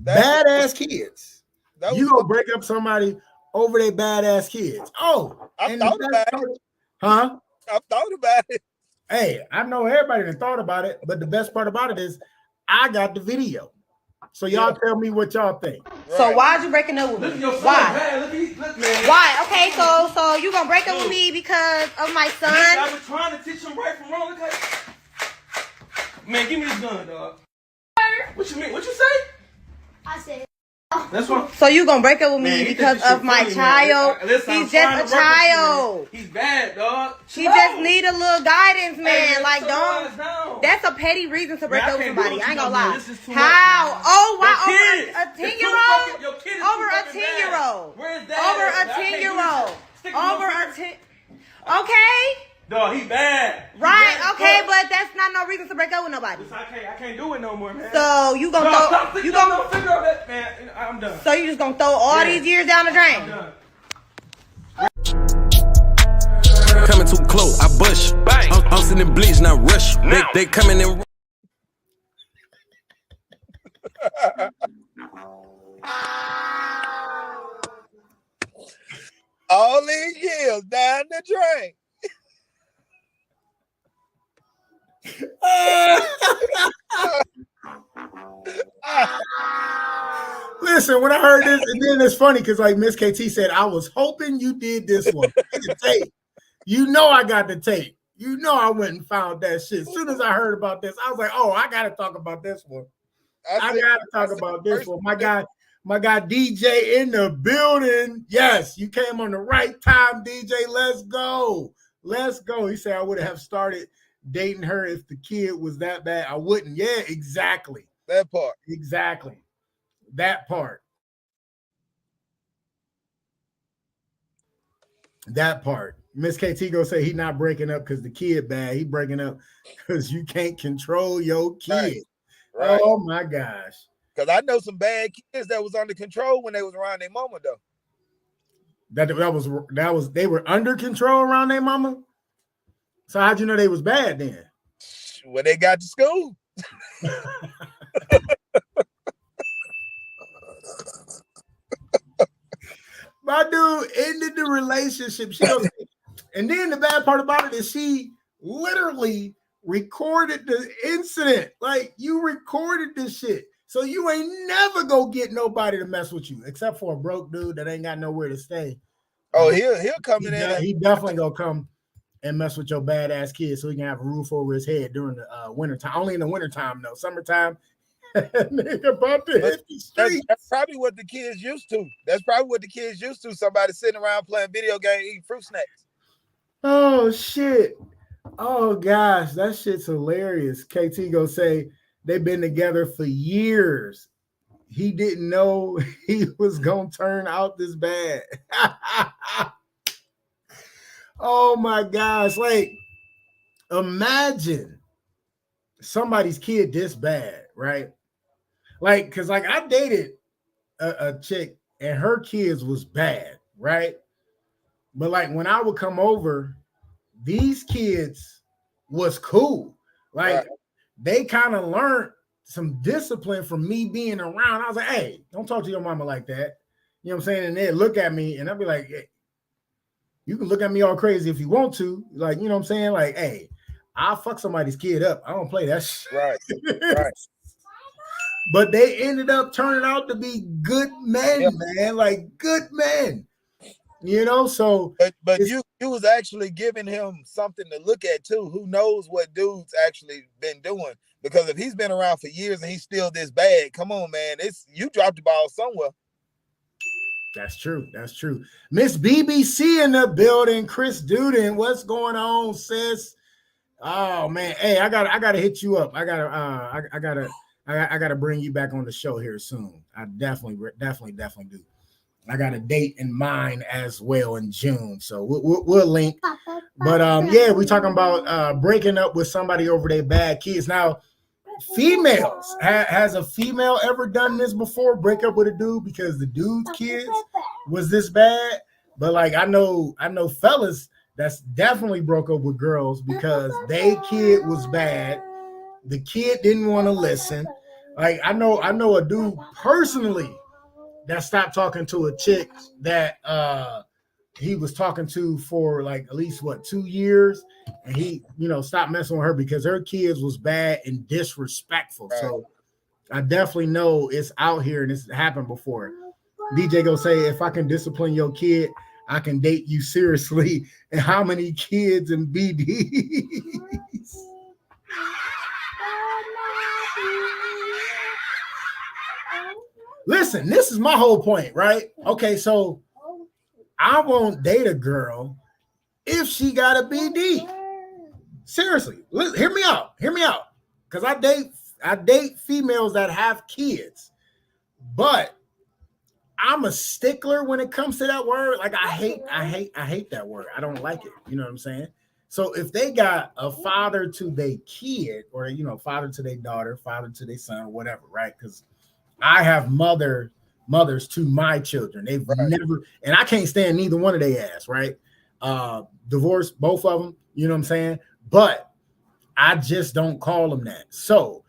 Badass kids. You gonna break up somebody over their badass kids? Oh,
I thought about it.
Huh?
I thought about it.
Hey, I know everybody that thought about it, but the best part about it is I got the video. So y'all tell me what y'all think.
Right. So why'd you breaking up with me? Why? Look, man. Why? Okay, so you gonna break up with me because of my son?
I was trying to teach him right from wrong. Man, give me this gun, dog. What you mean? What you say?
I said.
That's what.
So you gonna break up with me because of my child?
Listen,
he's just a child.
He's bad, dog.
She just need a little guidance, man. Like, don't. That's a petty reason to break up with somebody. I ain't gonna lie. How? Oh, why? Over a 10-year-old? Over a 10-year-old.
Where is that?
Over a 10-year-old. Over a 10. Okay.
Dog, he bad.
Right, okay, but that's not no reason to break up with nobody.
I can't do it no more, man.
So you gonna throw
figure out that, man. I'm done.
So you just gonna throw all these years down the drain?
I'm
done. Coming too close, I bush. I'm sitting bleach, not rush. They coming in.
All these years down the drain.
Listen, when I heard this, and then it's funny because like Miss KT said, I was hoping you did this one. The tape. You know I got the tape. You know I went and found that shit. As soon as I heard about this, I was like, oh, I gotta talk about this one. I gotta talk about this one. My guy DJ in the building. Yes, you came on the right time, DJ. Let's go. Let's go. He said I would have started dating her if the kid was that bad. I wouldn't. Yeah, exactly.
That part.
Exactly. That part. That part. Miss KT go say he not breaking up because the kid bad. He breaking up because you can't control your kid.
Right.
Oh my gosh.
Because I know some bad kids that was under control when they was around their mama though.
That was they were under control around their mama. So how'd you know they was bad then?
When they got to school.
My dude ended the relationship. She goes, and then the bad part about it is she literally recorded the incident. Like, you recorded this shit. So you ain't never go get nobody to mess with you, except for a broke dude that ain't got nowhere to stay.
Oh, he'll come in there.
He definitely gonna come and mess with your badass kid so he can have a roof over his head during the winter time. Only in the winter time, though. Summertime, nigga about to hit the streets.
That's probably what the kids used to. Somebody sitting around playing video games, eating fruit snacks.
Oh shit. Oh gosh, that shit's hilarious. KT go say they've been together for years. He didn't know he was gonna turn out this bad. Oh my gosh, like imagine somebody's kid this bad, right? Like, cause like I dated a chick and her kids was bad, right? But like when I would come over, these kids was cool. Like they kind of learned some discipline from me being around. I was like, hey, don't talk to your mama like that. You know what I'm saying? And they'd look at me and I'd be like, hey, you can look at me all crazy if you want to. Like, you know what I'm saying? Like, hey, I'll fuck somebody's kid up. I don't play that shit.
Right.
But they ended up turning out to be good men, man. Like good men. You know, so
but you was actually giving him something to look at too. Who knows what dude's actually been doing? Because if he's been around for years and he's still this bad, come on, man. You dropped the ball somewhere.
That's true. That's true. Miss BBC in the building. Chris Duden, what's going on, sis? Oh man, hey, I gotta hit you up. I gotta bring you back on the show here soon. I definitely do. I got a date in mind as well in June, so we'll link. But yeah, we talking about breaking up with somebody over their bad kids. Now, females, has a female ever done this before? Break up with a dude because the dude's kids was this bad? But like I know fellas that's definitely broke up with girls because they kid was bad. The kid didn't want to listen. Like I know a dude personally that stopped talking to a chick that he was talking to for like at least 2 years, and he stopped messing with her because her kids was bad and disrespectful. Right. So I definitely know it's out here and it's happened before. DJ go say, if I can discipline your kid, I can date you seriously. And how many kids and BDs? Listen, this is my whole point, right? Okay, so I won't date a girl if she got a BD. Seriously, hear me out. Because I date females that have kids, but I'm a stickler when it comes to that word. Like I hate that word. I don't like it. You know what I'm saying? So if they got a father to their kid, or father to their daughter, father to their son, whatever, right? Because I have mothers to my children. They've never, and I can't stand neither one of their ass, right? Divorced, both of them, you know what I'm saying? But I just don't call them that. So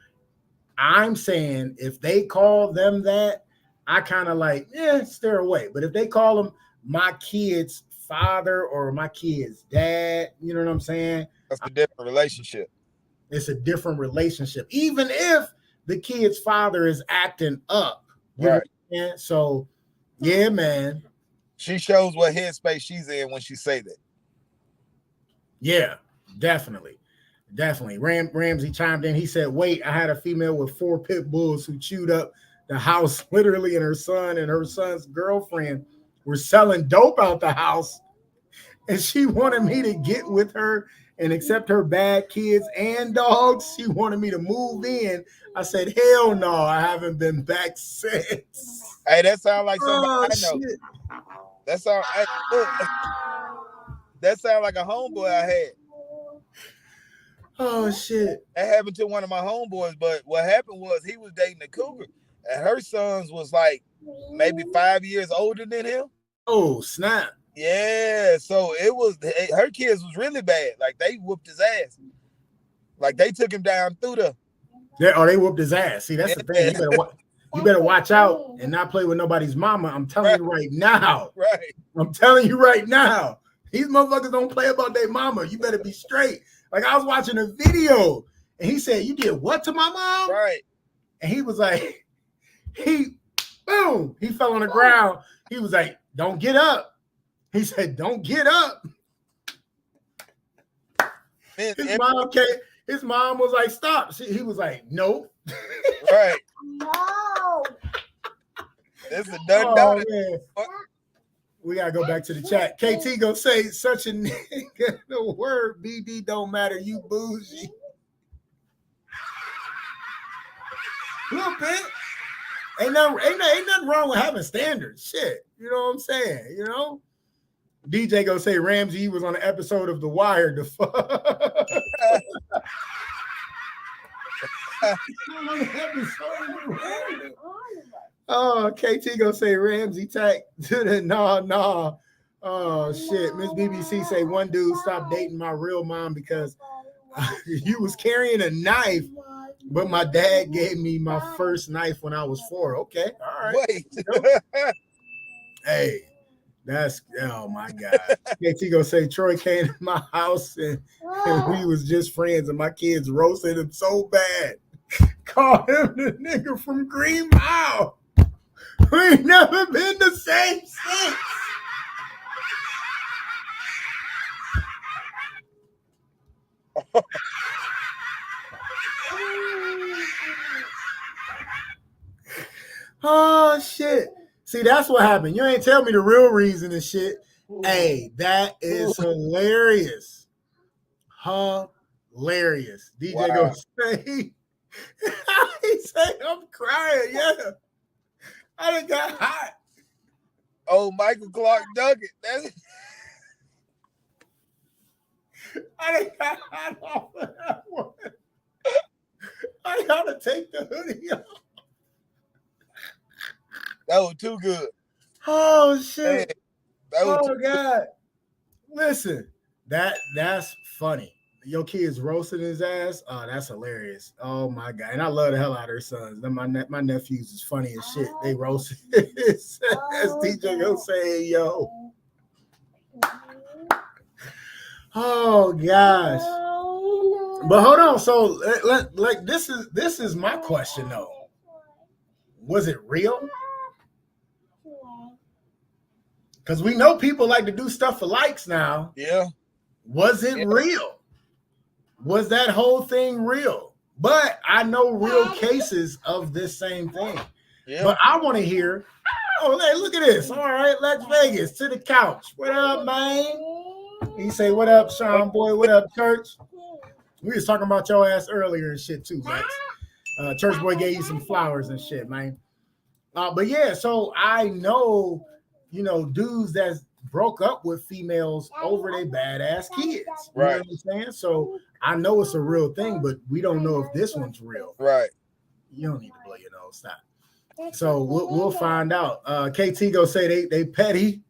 I'm saying if they call them that, I kind of like, steer away. But if they call them my kid's father or my kid's dad, you know what I'm saying?
That's a different relationship.
It's a different relationship. Even if the kid's father is acting up.
Right.
So, yeah, man.
She shows what headspace she's in when she say that.
Yeah, definitely. Ramsey chimed in. He said, wait, I had a female with 4 pit bulls who chewed up the house literally, and her son and her son's girlfriend were selling dope out the house. And she wanted me to get with her and accept her bad kids and dogs. She wanted me to move in. I said, hell no, I haven't been back since.
Hey, that sounds like somebody I know.
Shit.
That sounds That sounded like a homeboy I had.
Oh shit.
That happened to one of my homeboys, but what happened was he was dating a cougar, and her sons was like maybe 5 years older than him.
Oh snap.
Yeah, so it was her kids was really bad. Like they whooped his ass. Like they took him down through the.
They whooped his ass. See, that's the thing. You better watch out and not play with nobody's mama. I'm telling you right now.
Right.
I'm telling you right now. These motherfuckers don't play about their mama. You better be straight. Like I was watching a video and he said, "You did what to my mom?"
Right.
And he was like, boom, he fell on the ground. He was like, "Don't get up." He said, "Don't get up."
Man,
his mom was like, "Stop." He was like, "No."
Right.
No.
It's a done done.
We gotta go back to the chat. KT gonna say such a nigga. The word BD don't matter. You bougie. Little bit. Ain't nothing wrong with having standards. Shit. You know what I'm saying? You know? DJ gonna say Ramsey was on an episode of The Wire. The fuck. Oh, KT gonna say Ramsey tag to the nah. Oh shit. Miss BBC say one dude stopped dating my real mom because he was carrying a knife, but my dad gave me my first knife when I was 4. Okay, all right.
Wait.
Hey, that's oh my god. KT gonna say Troy came to my house and we was just friends and my kids roasted him so bad. Called him the nigga from Green Mile. We ain't never been the same since. Oh shit. See, that's what happened. You ain't tell me the real reason and shit. Hey, that is hilarious. Hilarious. DJ gonna say he said I'm crying, yeah. I done got hot.
Oh, Michael Clark Duncan.
I done got hot off of that one. I gotta take the hoodie off.
That was too good.
Oh shit.
Man,
Oh god. Listen, that's funny. Your kids roasting his ass. Oh, that's hilarious. Oh my god. And I love the hell out of her sons. My nephews is funny as shit. They roasted his ass. DJ go say, yo. Oh gosh. But hold on. So like this is my question though. Was it real? Because we know people like to do stuff for likes now.
Yeah.
Was it real? Was that whole thing real? But I know real cases of this same thing. Yeah. But I want to hear, oh, hey, look at this. All right, Lex Vegas to the couch. What up, man? He say, what up, Sean boy? What up, Church? We was talking about your ass earlier and shit too, Lex. Church boy gave you some flowers and shit, man. But yeah, so I know, you know, dudes that broke up with females over their badass kids. You know what I'm saying? So I know it's a real thing, but we don't know if this one's real.
Right.
You don't need to blow your nose. Stop. So we'll find out. KT go say they petty.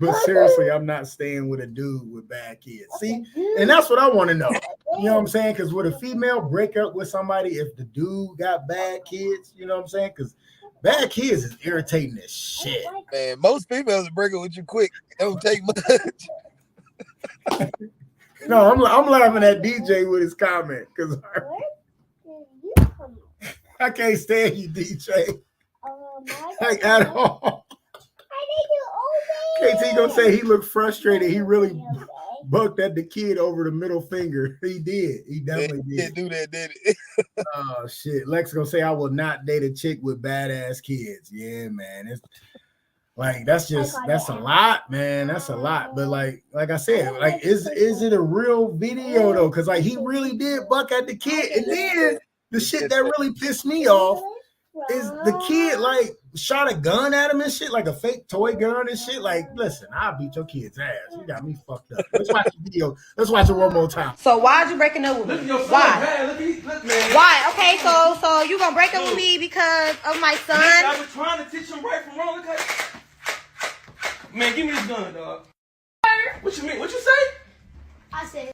But seriously, I'm not staying with a dude with bad kids. See? And that's what I want to know. You know what I'm saying? Because would a female break up with somebody if the dude got bad kids? You know what I'm saying? Because bad kids is irritating as shit.
Man, most females will break up with you quick. It don't take much.
No, I'm laughing at DJ with his comment because I can't stand you, DJ. Like at all. KT gonna say he looked frustrated. He really bucked at the kid over the middle finger. He did. He definitely did.
Do that, did it?
Oh shit. Lex gonna say I will not date a chick with badass kids. Yeah, man. It's like that's a lot, man. That's a lot. But like I said, like is it a real video though? Because like he really did buck at the kid, and then the shit that really pissed me off is the kid like shot a gun at him and shit, like a fake toy gun and shit. Like, listen, I'll beat your kid's ass. You got me fucked up. Let's watch the video. Let's watch it one more time.
So why'd you breaking up with me?
Look at your son,
Why?
man. Look, man.
Why? Okay, so you gonna break up with me because of my son?
I was trying to teach him right from wrong. Look at man, give me this gun, dog. What you mean? What you say?
I said,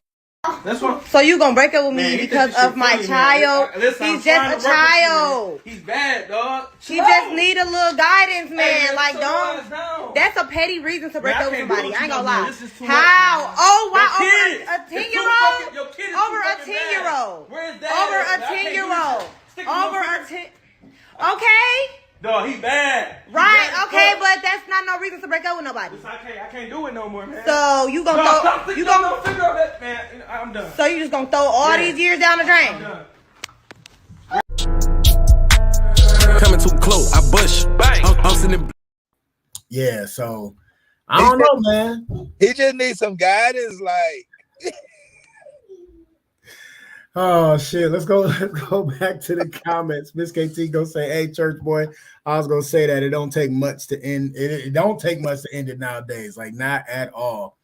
That's what.
So you gonna break up with me
Man, he
because
think this
of
shit
my
funny, man.
child?
Listen, I'm
He's
trying
just
to
a
work with you,
child.
man. He's bad, dog.
He just need a little guidance, man.
Hey,
Like,
sit your ass down.
don't. That's a petty reason to break
Man, I
up with
can't do
somebody.
what
I ain't
you
gonna
do, man.
lie.
This is too
How?
much, man.
Oh, why
Your
over
kid
a
is too
10-year-old?
fucking- your kid is
Over
too
a
fucking
10-year-old.
bad. Where's that?
Over
I
a
can't do
10-year-old.
this. Stick to
Over
your
a
finger.
10. Okay.
Dog, he bad. He
Right.
bad as
Okay,
fuck.
but that's not no reason to break up with nobody.
Listen, I can't do it no more, man.
So you gonna
Dog,
throw?
stop sticking
You
your
gonna?
little finger up that man. I'm done.
So you just gonna throw all
Yeah.
these years down the
I'm
drain?
done.
Coming too close, I bush. Bang. I'm sitting.
Yeah, so I don't know, man.
He just needs some guidance. Like,
Oh shit. Let's go back to the comments. Miss KT go say, hey, church boy. I was gonna say that it don't take much to end it don't take much to end it nowadays, like not at all.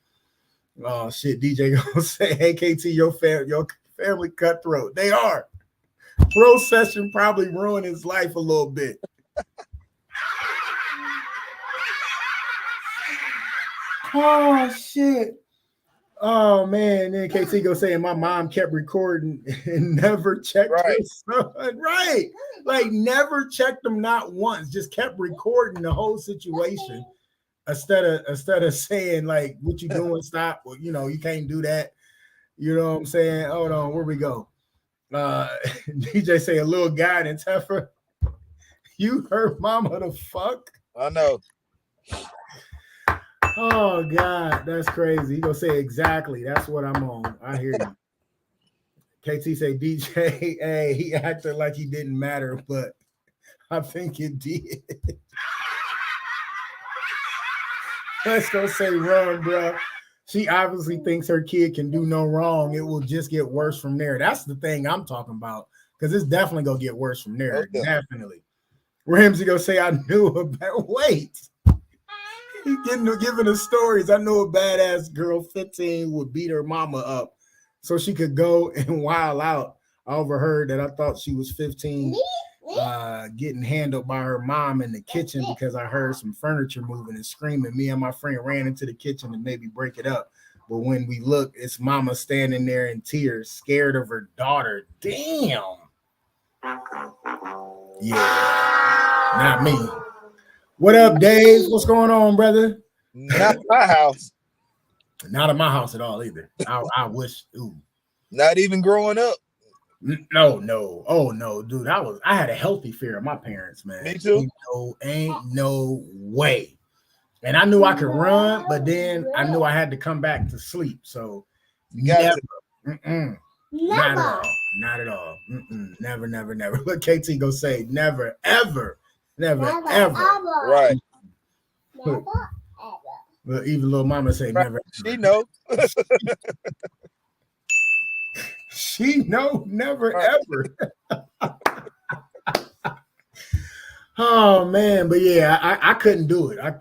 Oh shit, DJ gonna say, hey KT, your family cutthroat. They are. Pro session probably ruined his life a little bit. Oh shit. Oh man, then KT go saying my mom kept recording and never checked her son. Right. Like never checked them not once, just kept recording the whole situation instead of saying like what you doing, stop, well, you know, you can't do that. You know what I'm saying? Hold on, where we go? DJ say a little guidance, heifer. You heard mama the fuck?
I know.
Oh God, that's crazy. He gonna say exactly. That's what I'm on. I hear you. KT say DJ, hey, he acted like he didn't matter, but I think it did. Let's go say run, bro. She obviously thinks her kid can do no wrong. It will just get worse from there. That's the thing I'm talking about, because it's definitely gonna get worse from there. Okay. Definitely. Ramsey gonna say I knew about. Wait. He giving us stories. I know a badass girl, 15, would beat her mama up so she could go and wild out. I overheard that. I thought she was 15, getting handled by her mom in the kitchen because I heard some furniture moving and screaming. Me and my friend ran into the kitchen to maybe break it up. But when we look, it's mama standing there in tears, scared of her daughter. Damn. Yeah, not me. What up, Dave? What's going on, brother?
Not my house.
Not at my house at all either. I wish. Ooh.
Not even growing up.
No. Oh no, dude. I had a healthy fear of my parents, man.
Me too.
Ain't no way. And I knew I could run, but then I knew I had to come back to sleep. So never. Not at all. Never. Look, KT go say never, ever. Never, ever.
Right.
Never, ever.
Well, even little mama say never.
She know.
She know, never, ever. Oh man, but yeah, I couldn't do it. I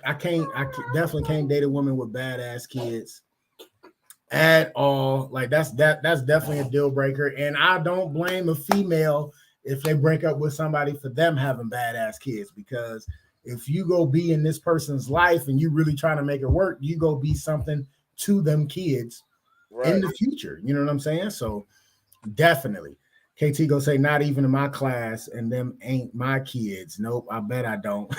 definitely can't date a woman with badass kids at all. Like that's definitely a deal breaker. And I don't blame a female if they break up with somebody for them having badass kids, because if you go be in this person's life and you really trying to make it work, you go be something to them kids in the future. You know what I'm saying? So definitely. KT go say not even in my class, and them ain't my kids. Nope, I bet I don't.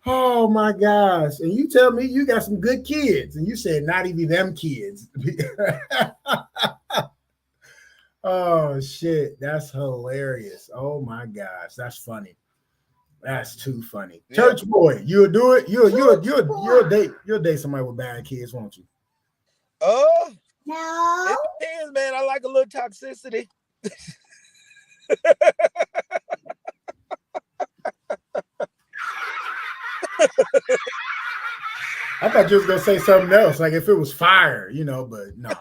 Oh my gosh. And you tell me you got some good kids, and you said not even them kids. Oh shit, that's hilarious. Oh my gosh, that's funny. That's too funny. Yeah. Church boy, you'll do it. You'll date somebody with bad kids, won't you?
Oh
no.
It depends, man. I like a little toxicity.
I thought you was gonna say something else, like if it was fire, you know, but no.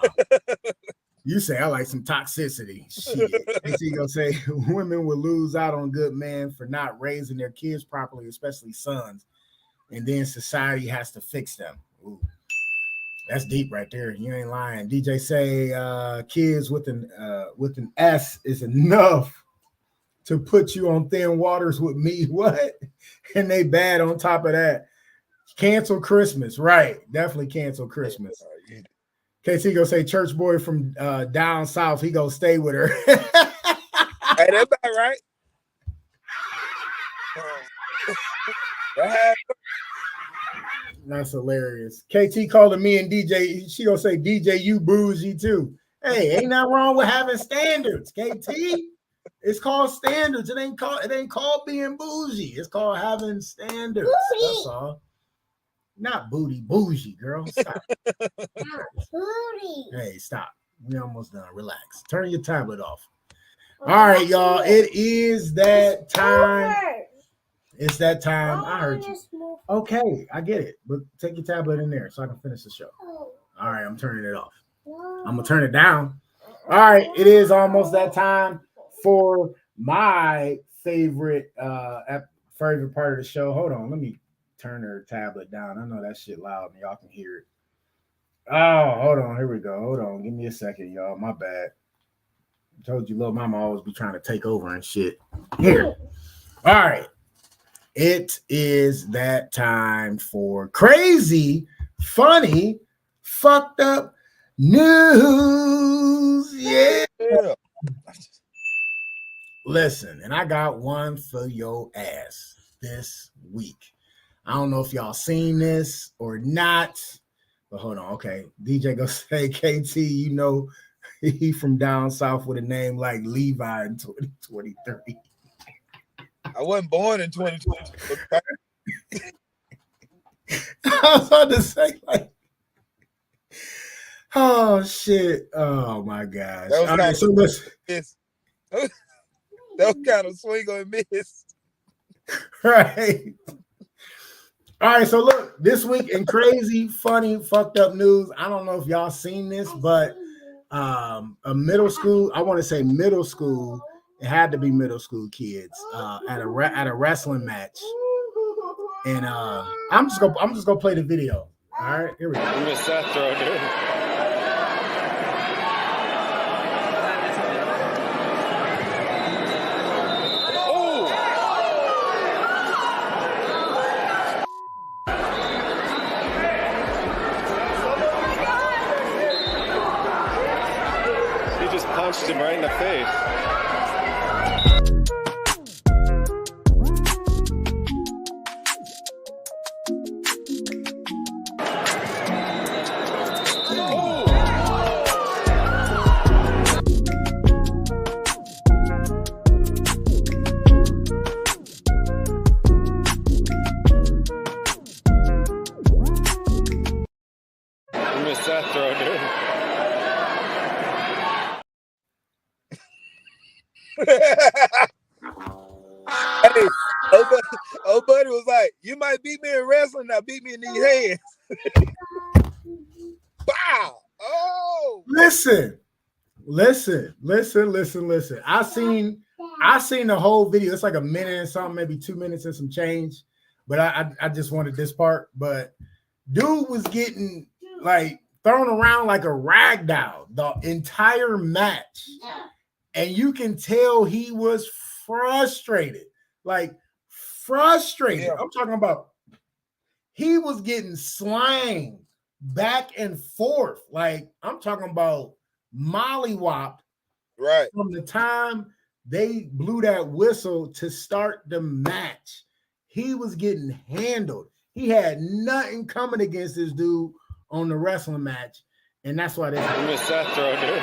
You say I like some toxicity. Shit. He gonna say women will lose out on good men for not raising their kids properly, especially sons, and then society has to fix them. Ooh. That's deep right there. You ain't lying. DJ say kids with an S is enough to put you on thin waters with me. What? And they bad on top of that. Cancel Christmas. Right. Definitely cancel Christmas. KT go say church boy from down south. He gonna stay with her.
Hey, that's about right.
That's hilarious. KT calling me and DJ. She gonna say DJ, you bougie too. Hey, ain't nothing wrong with having standards. KT, it's called standards. It ain't called being bougie. It's called having standards. Booty. That's all. Not booty, bougie, girl. Stop.
Booty.
Hey, stop. We almost done. Relax. Turn your tablet off. All right, y'all. It is that time. It's that time. I heard you. Okay, I get it. But take your tablet in there so I can finish the show. All right, I'm turning it off. I'm gonna turn it down. All right, it is almost that time for my favorite favorite part of the show. Hold on, let me turn her tablet down. I know that shit loud and y'all can hear it. Oh, hold on. Here we go. Hold on. Give me a second, y'all. My bad. I told you, little mama always be trying to take over and shit. Here. All right. It is that time for crazy, funny, fucked up news. Yeah. Listen, and I got one for your ass this week. I don't know if y'all seen this or not, but hold on. Okay. DJ go say, KT, you know, he from down south with a name like Levi in 2023.
I wasn't born in 2022.
I was about to say, like, oh, shit. Oh, my gosh.
That was
All right, so listen.
That was kind of swing or miss.
Right. All right, so look, this week in crazy, funny, fucked up news. I don't know if y'all seen this, but a middle school, I want to say middle school, it had to be middle school kids at a wrestling match. And I'm just gonna play the video. All right, here we go.
You missed that throw, dude. Punched him right in the face. You missed that throw, dude.
Hey, old buddy was like, you might beat me in wrestling, now beat me in these hands. Wow. Oh,
Listen. I seen the whole video. It's like a minute and something, maybe 2 minutes and some change. But I just wanted this part. But dude was getting like thrown around like a rag doll the entire match. And you can tell he was frustrated. Yeah. I'm talking about he was getting slanged back and forth. Like, I'm talking about mollywopped.
right.
From the time they blew that whistle to start the match, he was getting handled. He had nothing coming against this dude on the wrestling match. And that's why they
missed that throw, dude.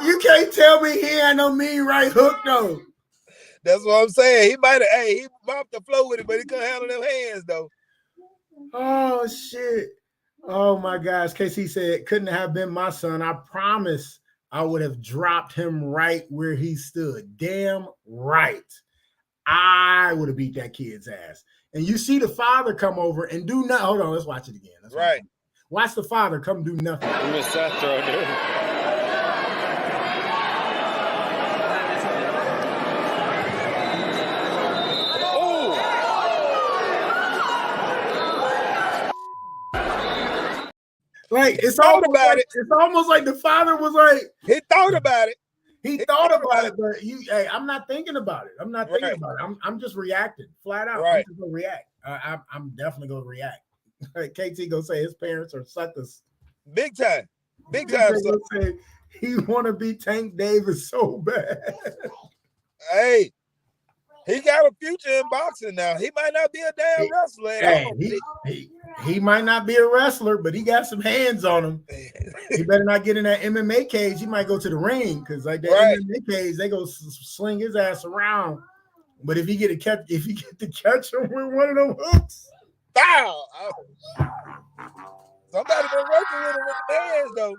You can't tell me he had no mean right hook though.
That's what I'm saying. He might have, he mopped the floor with it, but he couldn't handle them hands though.
Oh shit. Oh my gosh. KC said, couldn't have been my son. I promise I would have dropped him right where he stood. Damn right. I would have beat that kid's ass. And you see the father come over and do nothing. Hold on, let's watch it again. Watch the father come do nothing.
You missed that throw, dude.
Like it's almost like the father was like
he thought about it.
He thought about it, but hey, I'm not thinking about it. I'm not thinking about it. I'm just reacting flat out. I'm just gonna react. I'm definitely gonna react. KT gonna say his parents are suckers.
Big time. Big time.
Say he want to be Tank Davis so bad.
Hey, he got a future in boxing now. He might not be a damn wrestler.
Hey, he might not be a wrestler, but he got some hands on him. He better not get in that MMA cage. He might go to the ring because like that MMA cage, they go sling his ass around. But if he get to catch him with one of them hooks,
bow. Somebody been working with him with the hands though.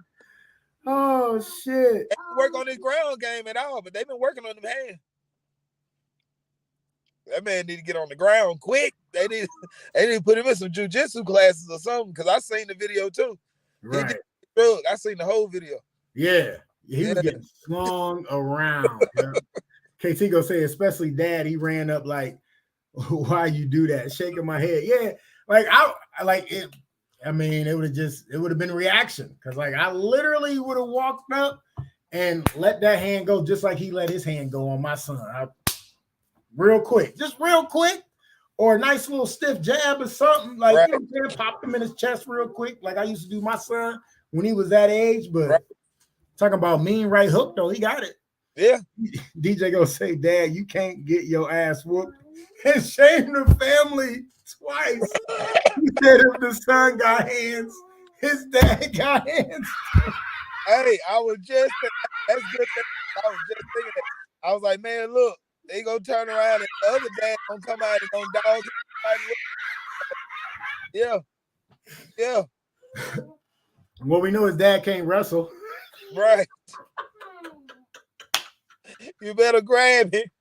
Oh shit!
They didn't work on his ground game at all, but they've been working on them hands. That man need to get on the ground quick. They need to put him in some jiu-jitsu classes or something. Because I seen the video too.
Right.
I seen the whole video.
Yeah. He was getting slung around. KT go say, especially dad, he ran up like, why you do that? Shaking my head. Yeah. Like I like it. I mean, it would have been reaction. Because like I literally would have walked up and let that hand go just like he let his hand go on my son. Real quick, or a nice little stiff jab or something, like you know what I'm saying, popped him in his chest real quick, like I used to do my son when he was that age. But talking about mean right hook, though, he got it.
Yeah.
DJ gonna say, Dad, you can't get your ass whooped and shame the family twice. He said if the son got hands, his dad got hands.
Hey, I was just thinking that. I was like, man, look. They gonna turn around and the other dad gonna come out and gonna dog him. Yeah.
Well, we know his dad can't wrestle.
Right. You better grab it.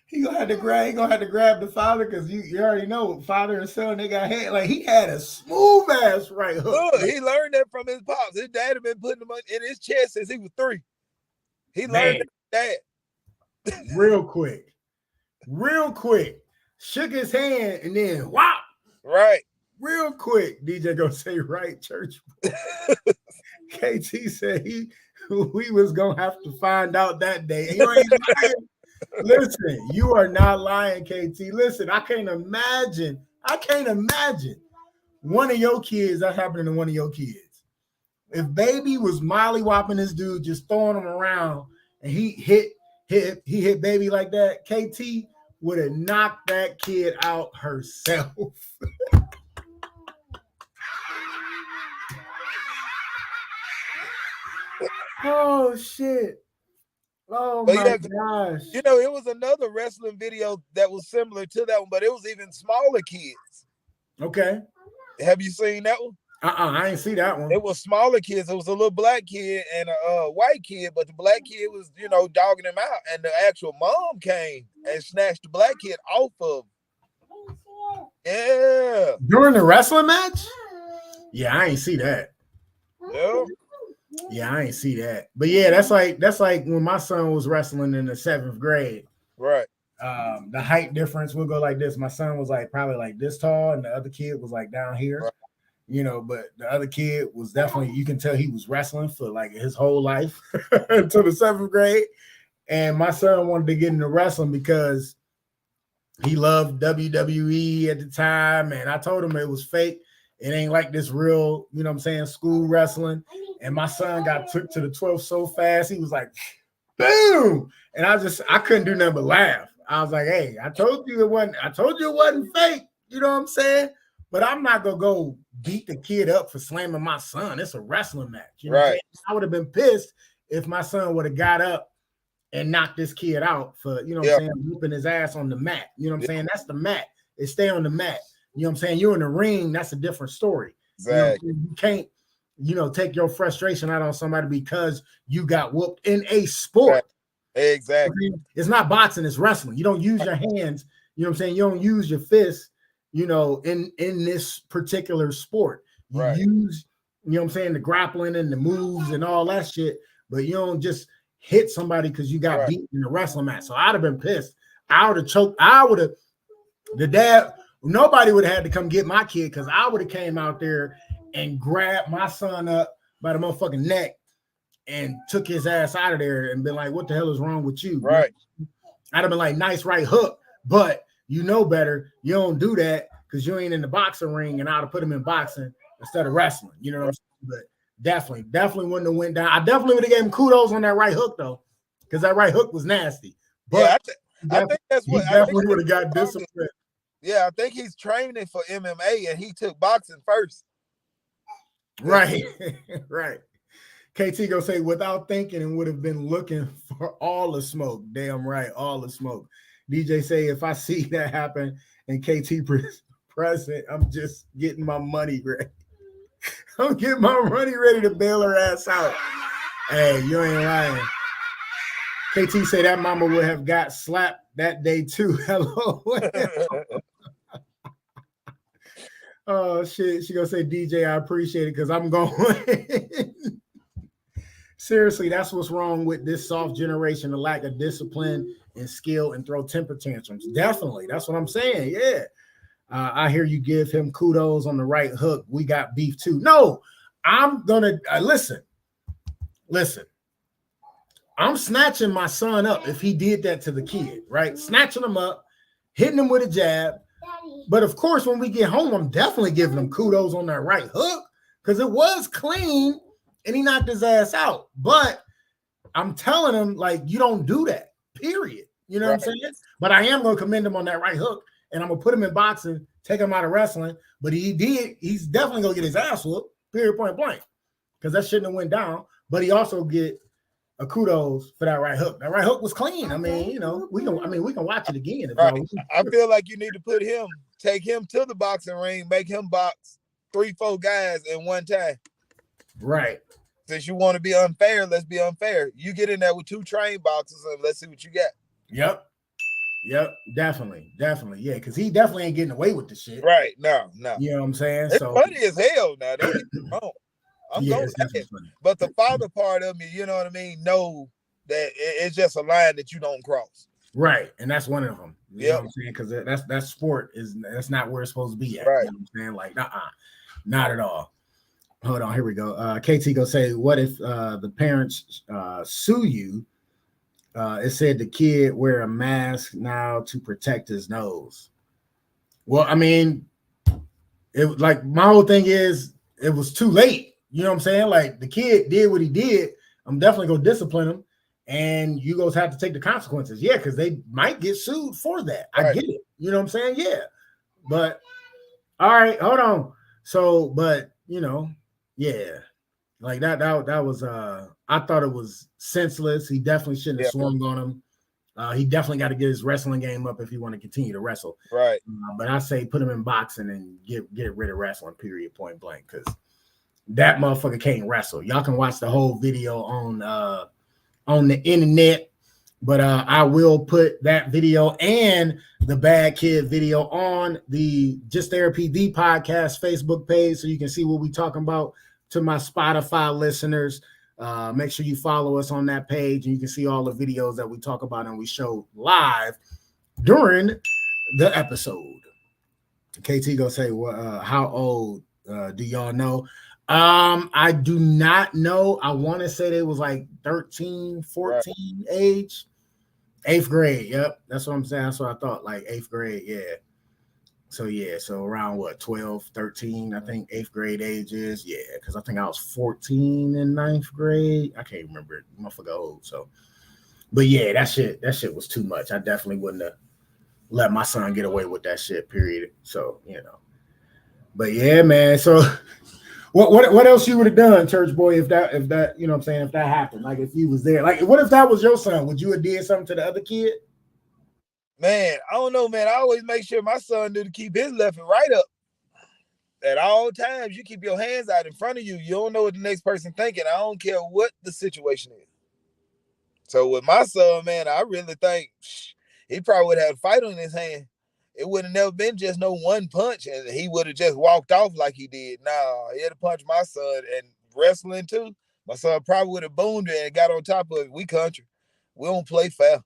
He gonna have to grab the father because you already know father and son, they got hand. Like he had a smooth ass right hook. Look, he learned that from his pops. His dad had been putting him in his chest since he was 3. He learned that. Real quick. Shook his hand and then wow. Right. Real quick. DJ gonna say right, church. KT said we was gonna have to find out that day. And you ain't lying. Listen, you are not lying, KT. Listen, I can't imagine one of your kids that happening to one of your kids. If baby was molly-whopping this dude, just throwing him around, and he hit baby like that, KT would have knocked that kid out herself. Oh shit. Oh my gosh. You know, it was another wrestling video that was similar to that one, but it was even smaller kids. Okay. Have you seen that one? I ain't see that one. It was smaller kids. It was a little black kid and a white kid, but the black kid was, dogging him out. And the actual mom came and snatched the black kid off of him. Yeah. During the wrestling match? Yeah, I ain't see that. Yeah. Yeah, I ain't see that. But yeah, that's like when my son was wrestling in the 7th grade. Right. The height difference will go like this. My son was probably like this tall, and the other kid was like down here. Right. But the other kid was definitely, you can tell he was wrestling for like his whole life until the 7th grade. And my son wanted to get into wrestling because he loved WWE at the time. And I told him it was fake. It ain't like this real, school wrestling. And my son got took to the 12th so fast, he was like, boom. And I couldn't do nothing but laugh. I was like, hey, I told you it wasn't fake. You know what I'm saying? But I'm not gonna go beat the kid up for slamming my son. It's a wrestling match. You know what I'm saying? I would have been pissed if my son would have got up
and knock this kid out for, you know what I'm saying, whooping his ass on the mat. You know what I'm saying? That's the mat. It stay on the mat. You know what I'm saying? You're in the ring. That's a different story.
Exactly.
You can't, take your frustration out on somebody because you got whooped in a sport.
Exactly.
It's not boxing, it's wrestling. You don't use your hands. You know what I'm saying? You don't use your fists, in this particular sport. You use, you know what I'm saying, the grappling and the moves and all that shit, but you don't just hit somebody because you got beat in the wrestling match. So I'd have been pissed. I would have choked. Nobody would have had to come get my kid because I would have came out there and grabbed my son up by the motherfucking neck and took his ass out of there and been like, what the hell is wrong with you?
Right.
I'd have been like, nice right hook, but you know better. You don't do that because you ain't in the boxing ring, and I'd have put him in boxing instead of wrestling. You know what I'm saying? But definitely wouldn't have went down. I definitely would have gave him kudos on that right hook though, because that right hook was nasty. But
I think that's what
he definitely would have got disciplined.
Yeah, I think he's training for MMA and he took boxing first.
Right, right. KT gonna say without thinking and would have been looking for all the smoke. Damn right, all the smoke. DJ say if I see that happen and KT present, I'm just getting my money ready. I'm getting my money ready to bail her ass out. Hey, you ain't lying. KT say that mama would have got slapped that day too. Hello. Oh shit. She gonna say, DJ, I appreciate it because I'm going. Seriously, that's what's wrong with this soft generation, the lack of discipline and skill and throw temper tantrums. Definitely. That's what I'm saying. Yeah. I hear you give him kudos on the right hook. We got beef too. No, I'm gonna listen. I'm snatching my son up if he did that to the kid, right? Snatching him up, hitting him with a jab. But of course, when we get home, I'm definitely giving him kudos on that right hook because it was clean and he knocked his ass out. But I'm telling him, like, you don't do that, period. You know what I'm saying? But I am going to commend him on that right hook, and I'm going to put him in boxing, take him out of wrestling. But he's definitely going to get his ass whooped, period, point blank, because that shouldn't have went down. But he also get a kudos for that right hook. That right hook was clean. I mean, we can watch it again.
I feel like you need to take him to the boxing ring, make him box 3-4 guys in one time.
Right.
Since you want to be unfair, let's be unfair. You get in there with 2 trained boxers and let's see what you got.
Yep. Definitely. Yeah, because he definitely ain't getting away with the shit.
Right. No.
You know what I'm saying?
It's funny as hell now. Don't get me wrong. I'm going to but the father part of me, you know what I mean, know that it's just a line that you don't cross.
Right. And that's one of them. You know what I'm saying? Because that sport that's not where it's supposed to be at.
Right.
You know what I'm saying? Like, not at all. Hold on, here we go. KT go say, what if the parents sue you? It said the kid wear a mask now to protect his nose. Well, I mean, it like my whole thing is it was too late. You know what I'm saying? Like the kid did what he did. I'm definitely gonna discipline him, and you guys have to take the consequences. Yeah, because they might get sued for that. Right. I get it. You know what I'm saying? Yeah. But all right, hold on. So, but yeah, like that was I thought it was senseless. He definitely shouldn't have swung on him. He definitely got to get his wrestling game up if he want to continue to wrestle.
Right.
But I say put him in boxing and get rid of wrestling, period, point blank, because that motherfucker can't wrestle. Y'all can watch the whole video on the internet, but I will put that video and the Bad Kid video on the Just Therapy the podcast Facebook page so you can see what we talking about. To my Spotify listeners, make sure you follow us on that page and you can see all the videos that we talk about and we show live during the episode. KT gonna say, well, how old do y'all know? I do not know. I want to say they was like 13, 14 age. 8th grade. Yep. That's what I'm saying. That's what I thought. Like 8th grade. Yeah. So around what, 12, 13, I think 8th grade age is. Yeah. Because I think I was 14 in 9th grade. I can't remember. Motherfucker old. So, but yeah, that shit was too much. I definitely wouldn't have let my son get away with that shit, period. So, but yeah, man. So What else you would have done, church boy, if that you know what I'm saying, if that happened, like if you was there, like what if that was your son? Would you have did something to the other kid?
Man, I don't know, man. I always make sure my son knew to keep his left and right up at all times. You keep your hands out in front of you. You don't know what the next person thinking. I don't care what the situation is. So with my son, man, I really think he probably would have had a fight on his hand. It would have never been just no one punch, and he would have just walked off like he did. Nah, he had to punch my son, and wrestling too. My son probably would have boomed it and got on top of it. We country. We don't play fair.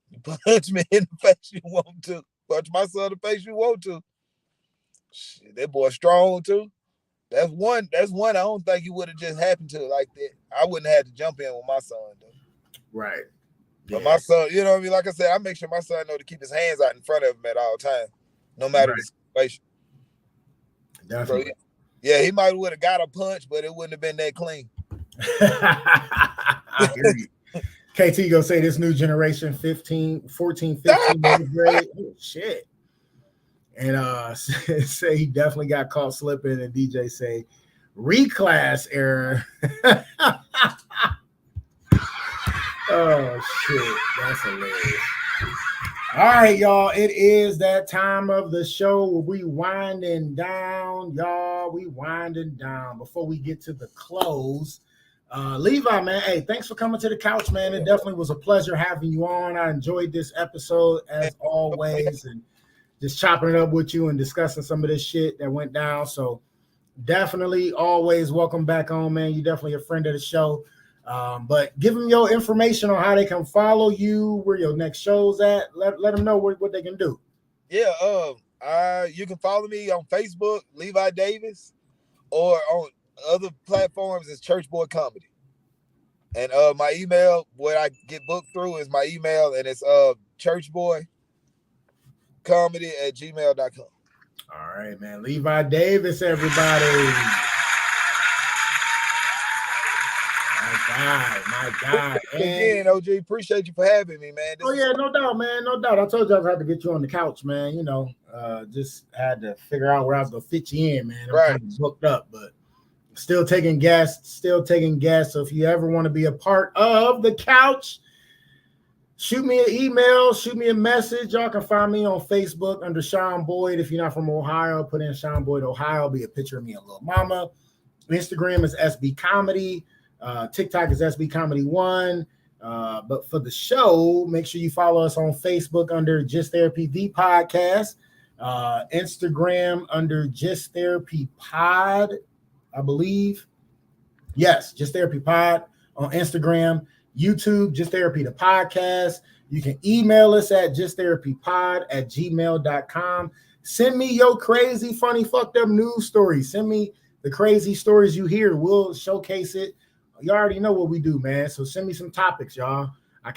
You punch me in the face you want to. Punch my son in the face you want to. Shit, that boy strong too. That's one I don't think it would have just happened to like that. I wouldn't have had to jump in with my son though.
Right.
But my son, you know what I mean? Like I said, I make sure my son know to keep his hands out in front of him at all times, no matter the situation.
Definitely.
So, yeah, he might would have got a punch, but it wouldn't have been that clean.
I hear you. KT gonna say this new generation 14, 15 grade. Oh, shit. And say he definitely got caught slipping, and DJ say reclass error. Oh shit, that's hilarious. All right, y'all. It is that time of the show where we winding down, y'all. We winding down before we get to the close. Levi, man, hey, thanks for coming to the couch, man. It definitely was a pleasure having you on. I enjoyed this episode as always, and just chopping it up with you and discussing some of this shit that went down. So definitely always welcome back on, man. You're definitely a friend of the show. But give them your information on how they can follow you, where your next show's at. Let them know what they can do.
Yeah, you can follow me on Facebook, Levi Davis, or on other platforms is Church Boy Comedy. And my email, what I get booked through is my email, and it's churchboycomedy@gmail.com.
All right, man. Levi Davis, everybody. My God.
Again, OG, appreciate you for having me, man.
No doubt, man. No doubt. I told you I had to get you on the couch, man. You know, just had to figure out where I was going to fit you in, man. I'm kind of booked up, but still taking guests. So if you ever want to be a part of the couch, shoot me an email, shoot me a message. Y'all can find me on Facebook under Sean Boyd. If you're not from Ohio, put in Sean Boyd, Ohio. It'll be a picture of me and Lil Mama. Instagram is SB Comedy. TikTok is SB Comedy 1. But for the show, make sure you follow us on Facebook under Just Therapy the Podcast. Instagram under Just Therapy Pod, I believe. Yes, Just Therapy Pod on Instagram. YouTube, Just Therapy the Podcast. You can email us at justtherapypod@gmail.com. Send me your crazy, funny, fucked up news stories. Send me the crazy stories you hear. We'll showcase it. You already know what we do, man. So send me some topics, y'all. I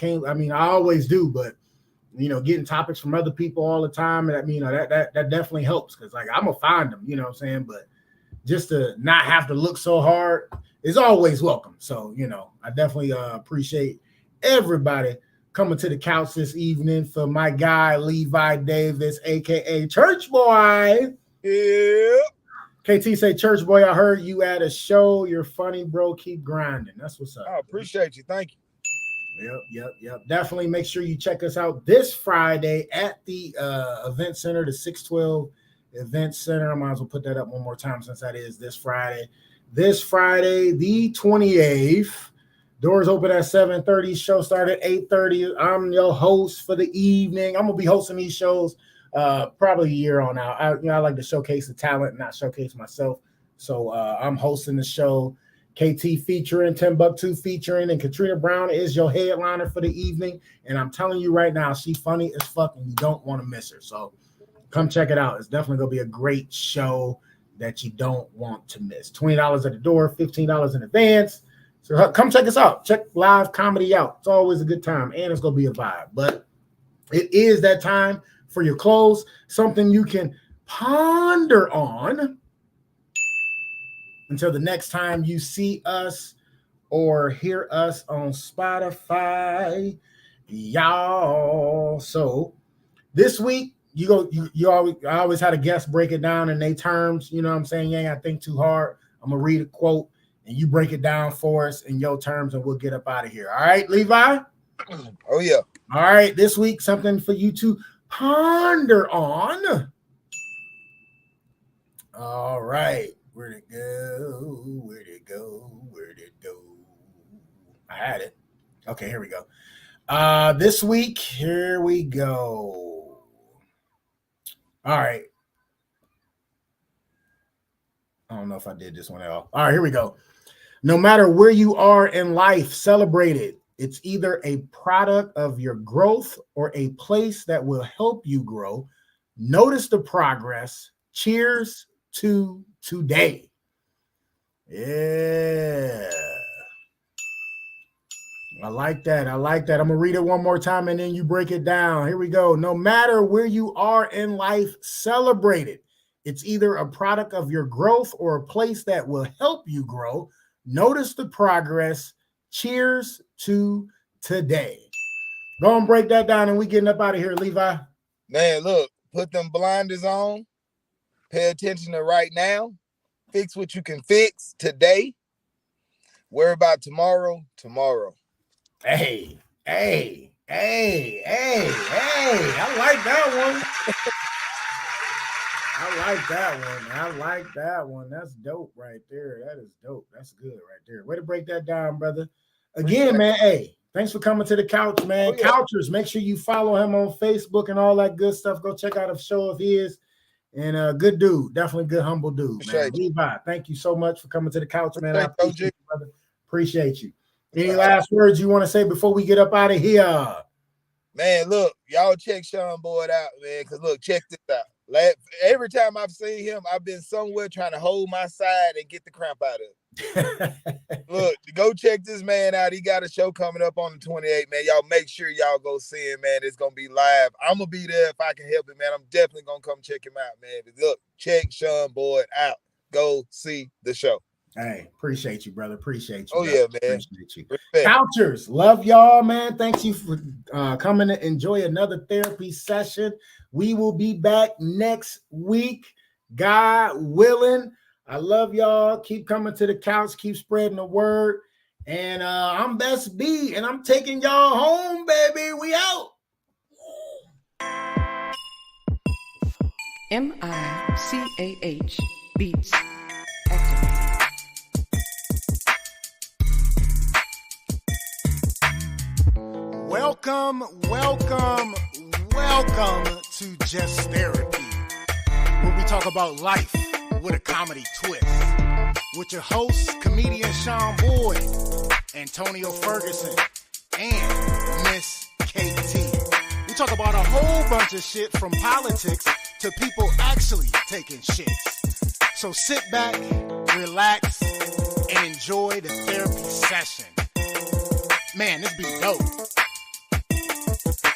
always do, but getting topics from other people all the time, and that definitely helps, because like I'm gonna find them, you know what I'm saying? But just to not have to look so hard is always welcome. So, I definitely appreciate everybody coming to the couch this evening for my guy Levi Davis, aka Church Boy.
Yeah.
KT say, Church Boy, I heard you at a show. You're funny, bro. Keep grinding. That's what's up.
I appreciate you. Thank you.
Yep. Definitely make sure you check us out this Friday at the event center, the 612 Event Center. I might as well put that up one more time since that is this Friday. This Friday, the 28th. Doors open at 7:30. Show start at 8:30. I'm your host for the evening. I'm going to be hosting these shows probably a year on out. I like to showcase the talent, not showcase myself. So I'm hosting the show. KT featuring, Timbuktu featuring, and Katrina Brown is your headliner for the evening. And I'm telling you right now, she's funny as fuck, and you don't want to miss her. So come check it out. It's definitely going to be a great show that you don't want to miss. $20 at the door, $15 in advance. So come check us out. Check live comedy out. It's always a good time, and it's going to be a vibe. But it is that time for your close, something you can ponder on until the next time you see us or hear us on Spotify, y'all. So this week, I always had a guest break it down in their terms. You know what I'm saying? You ain't got to think too hard. I'm going to read a quote, and you break it down for us in your terms, and we'll get up out of here. All right, Levi?
Oh, yeah.
All right, this week, something for you to ponder on. All right. Where'd it go? Where'd it go? Where'd it go? I had it. Okay, here we go. This week, here we go. All right. I don't know if I did this one at all. All right, here we go. No matter where you are in life, celebrate it. It's either a product of your growth or a place that will help you grow. Notice the progress. Cheers to today. Yeah. I like that. I'm going to read it one more time and then you break it down. Here we go. No matter where you are in life, celebrate it. It's either a product of your growth or a place that will help you grow. Notice the progress. Cheers to today. Go and break that down and we getting up out of here, Levi.
Man, look, put them blinders on. Pay attention to right now. Fix what you can fix today. Worry about tomorrow.
Hey. I like that one. I like that one. That's dope right there. That is dope. That's good right there. Way to break that down, brother. Again, man, hey, thanks for coming to the couch, man.
Oh, yeah.
Couchers, make sure you follow him on Facebook and all that good stuff. Go check out a show of his. And good dude. Definitely good, humble dude, man. Levi, thank you so much for coming to the couch, man. I appreciate you, brother. Appreciate you. Any last words you want to say before we get up out of here?
Man, look, y'all check Sean Boyd out, man, because look, check this out. Every time I've seen him, I've been somewhere trying to hold my side and get the cramp out of it. Look, go check this man out. He got a show coming up on the 28th, man. Y'all make sure y'all go see him, man. It's going to be live. I'm going to be there if I can help it, man. I'm definitely going to come check him out, man. But look, check Sean Boyd out. Go see the show.
Hey, appreciate you, brother. Appreciate you.
Oh,
brother.
yeah, man.
Appreciate you. Couchers, love y'all, man. Thank you for coming to enjoy another therapy session. We will be back next week, God willing. I love y'all. Keep coming to the couch. Keep spreading the word. And I'm Best B, and I'm taking y'all home, baby. We out.
MICAH Beats.
Welcome to Just Therapy, where we talk about life with a comedy twist. With your hosts, comedian Sean Boyd, Antonio Ferguson, and Miss KT. We talk about a whole bunch of shit from politics to people actually taking shits. So sit back, relax, and enjoy the therapy session. Man, this be dope.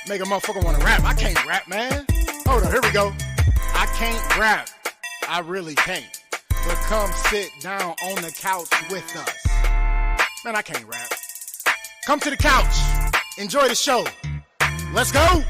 Make a motherfucker want to rap. I can't rap, man. Hold on, here we go. I can't rap. I really can't. But come sit down on the couch with us. Man, I can't rap. Come to the couch. Enjoy the show. Let's go.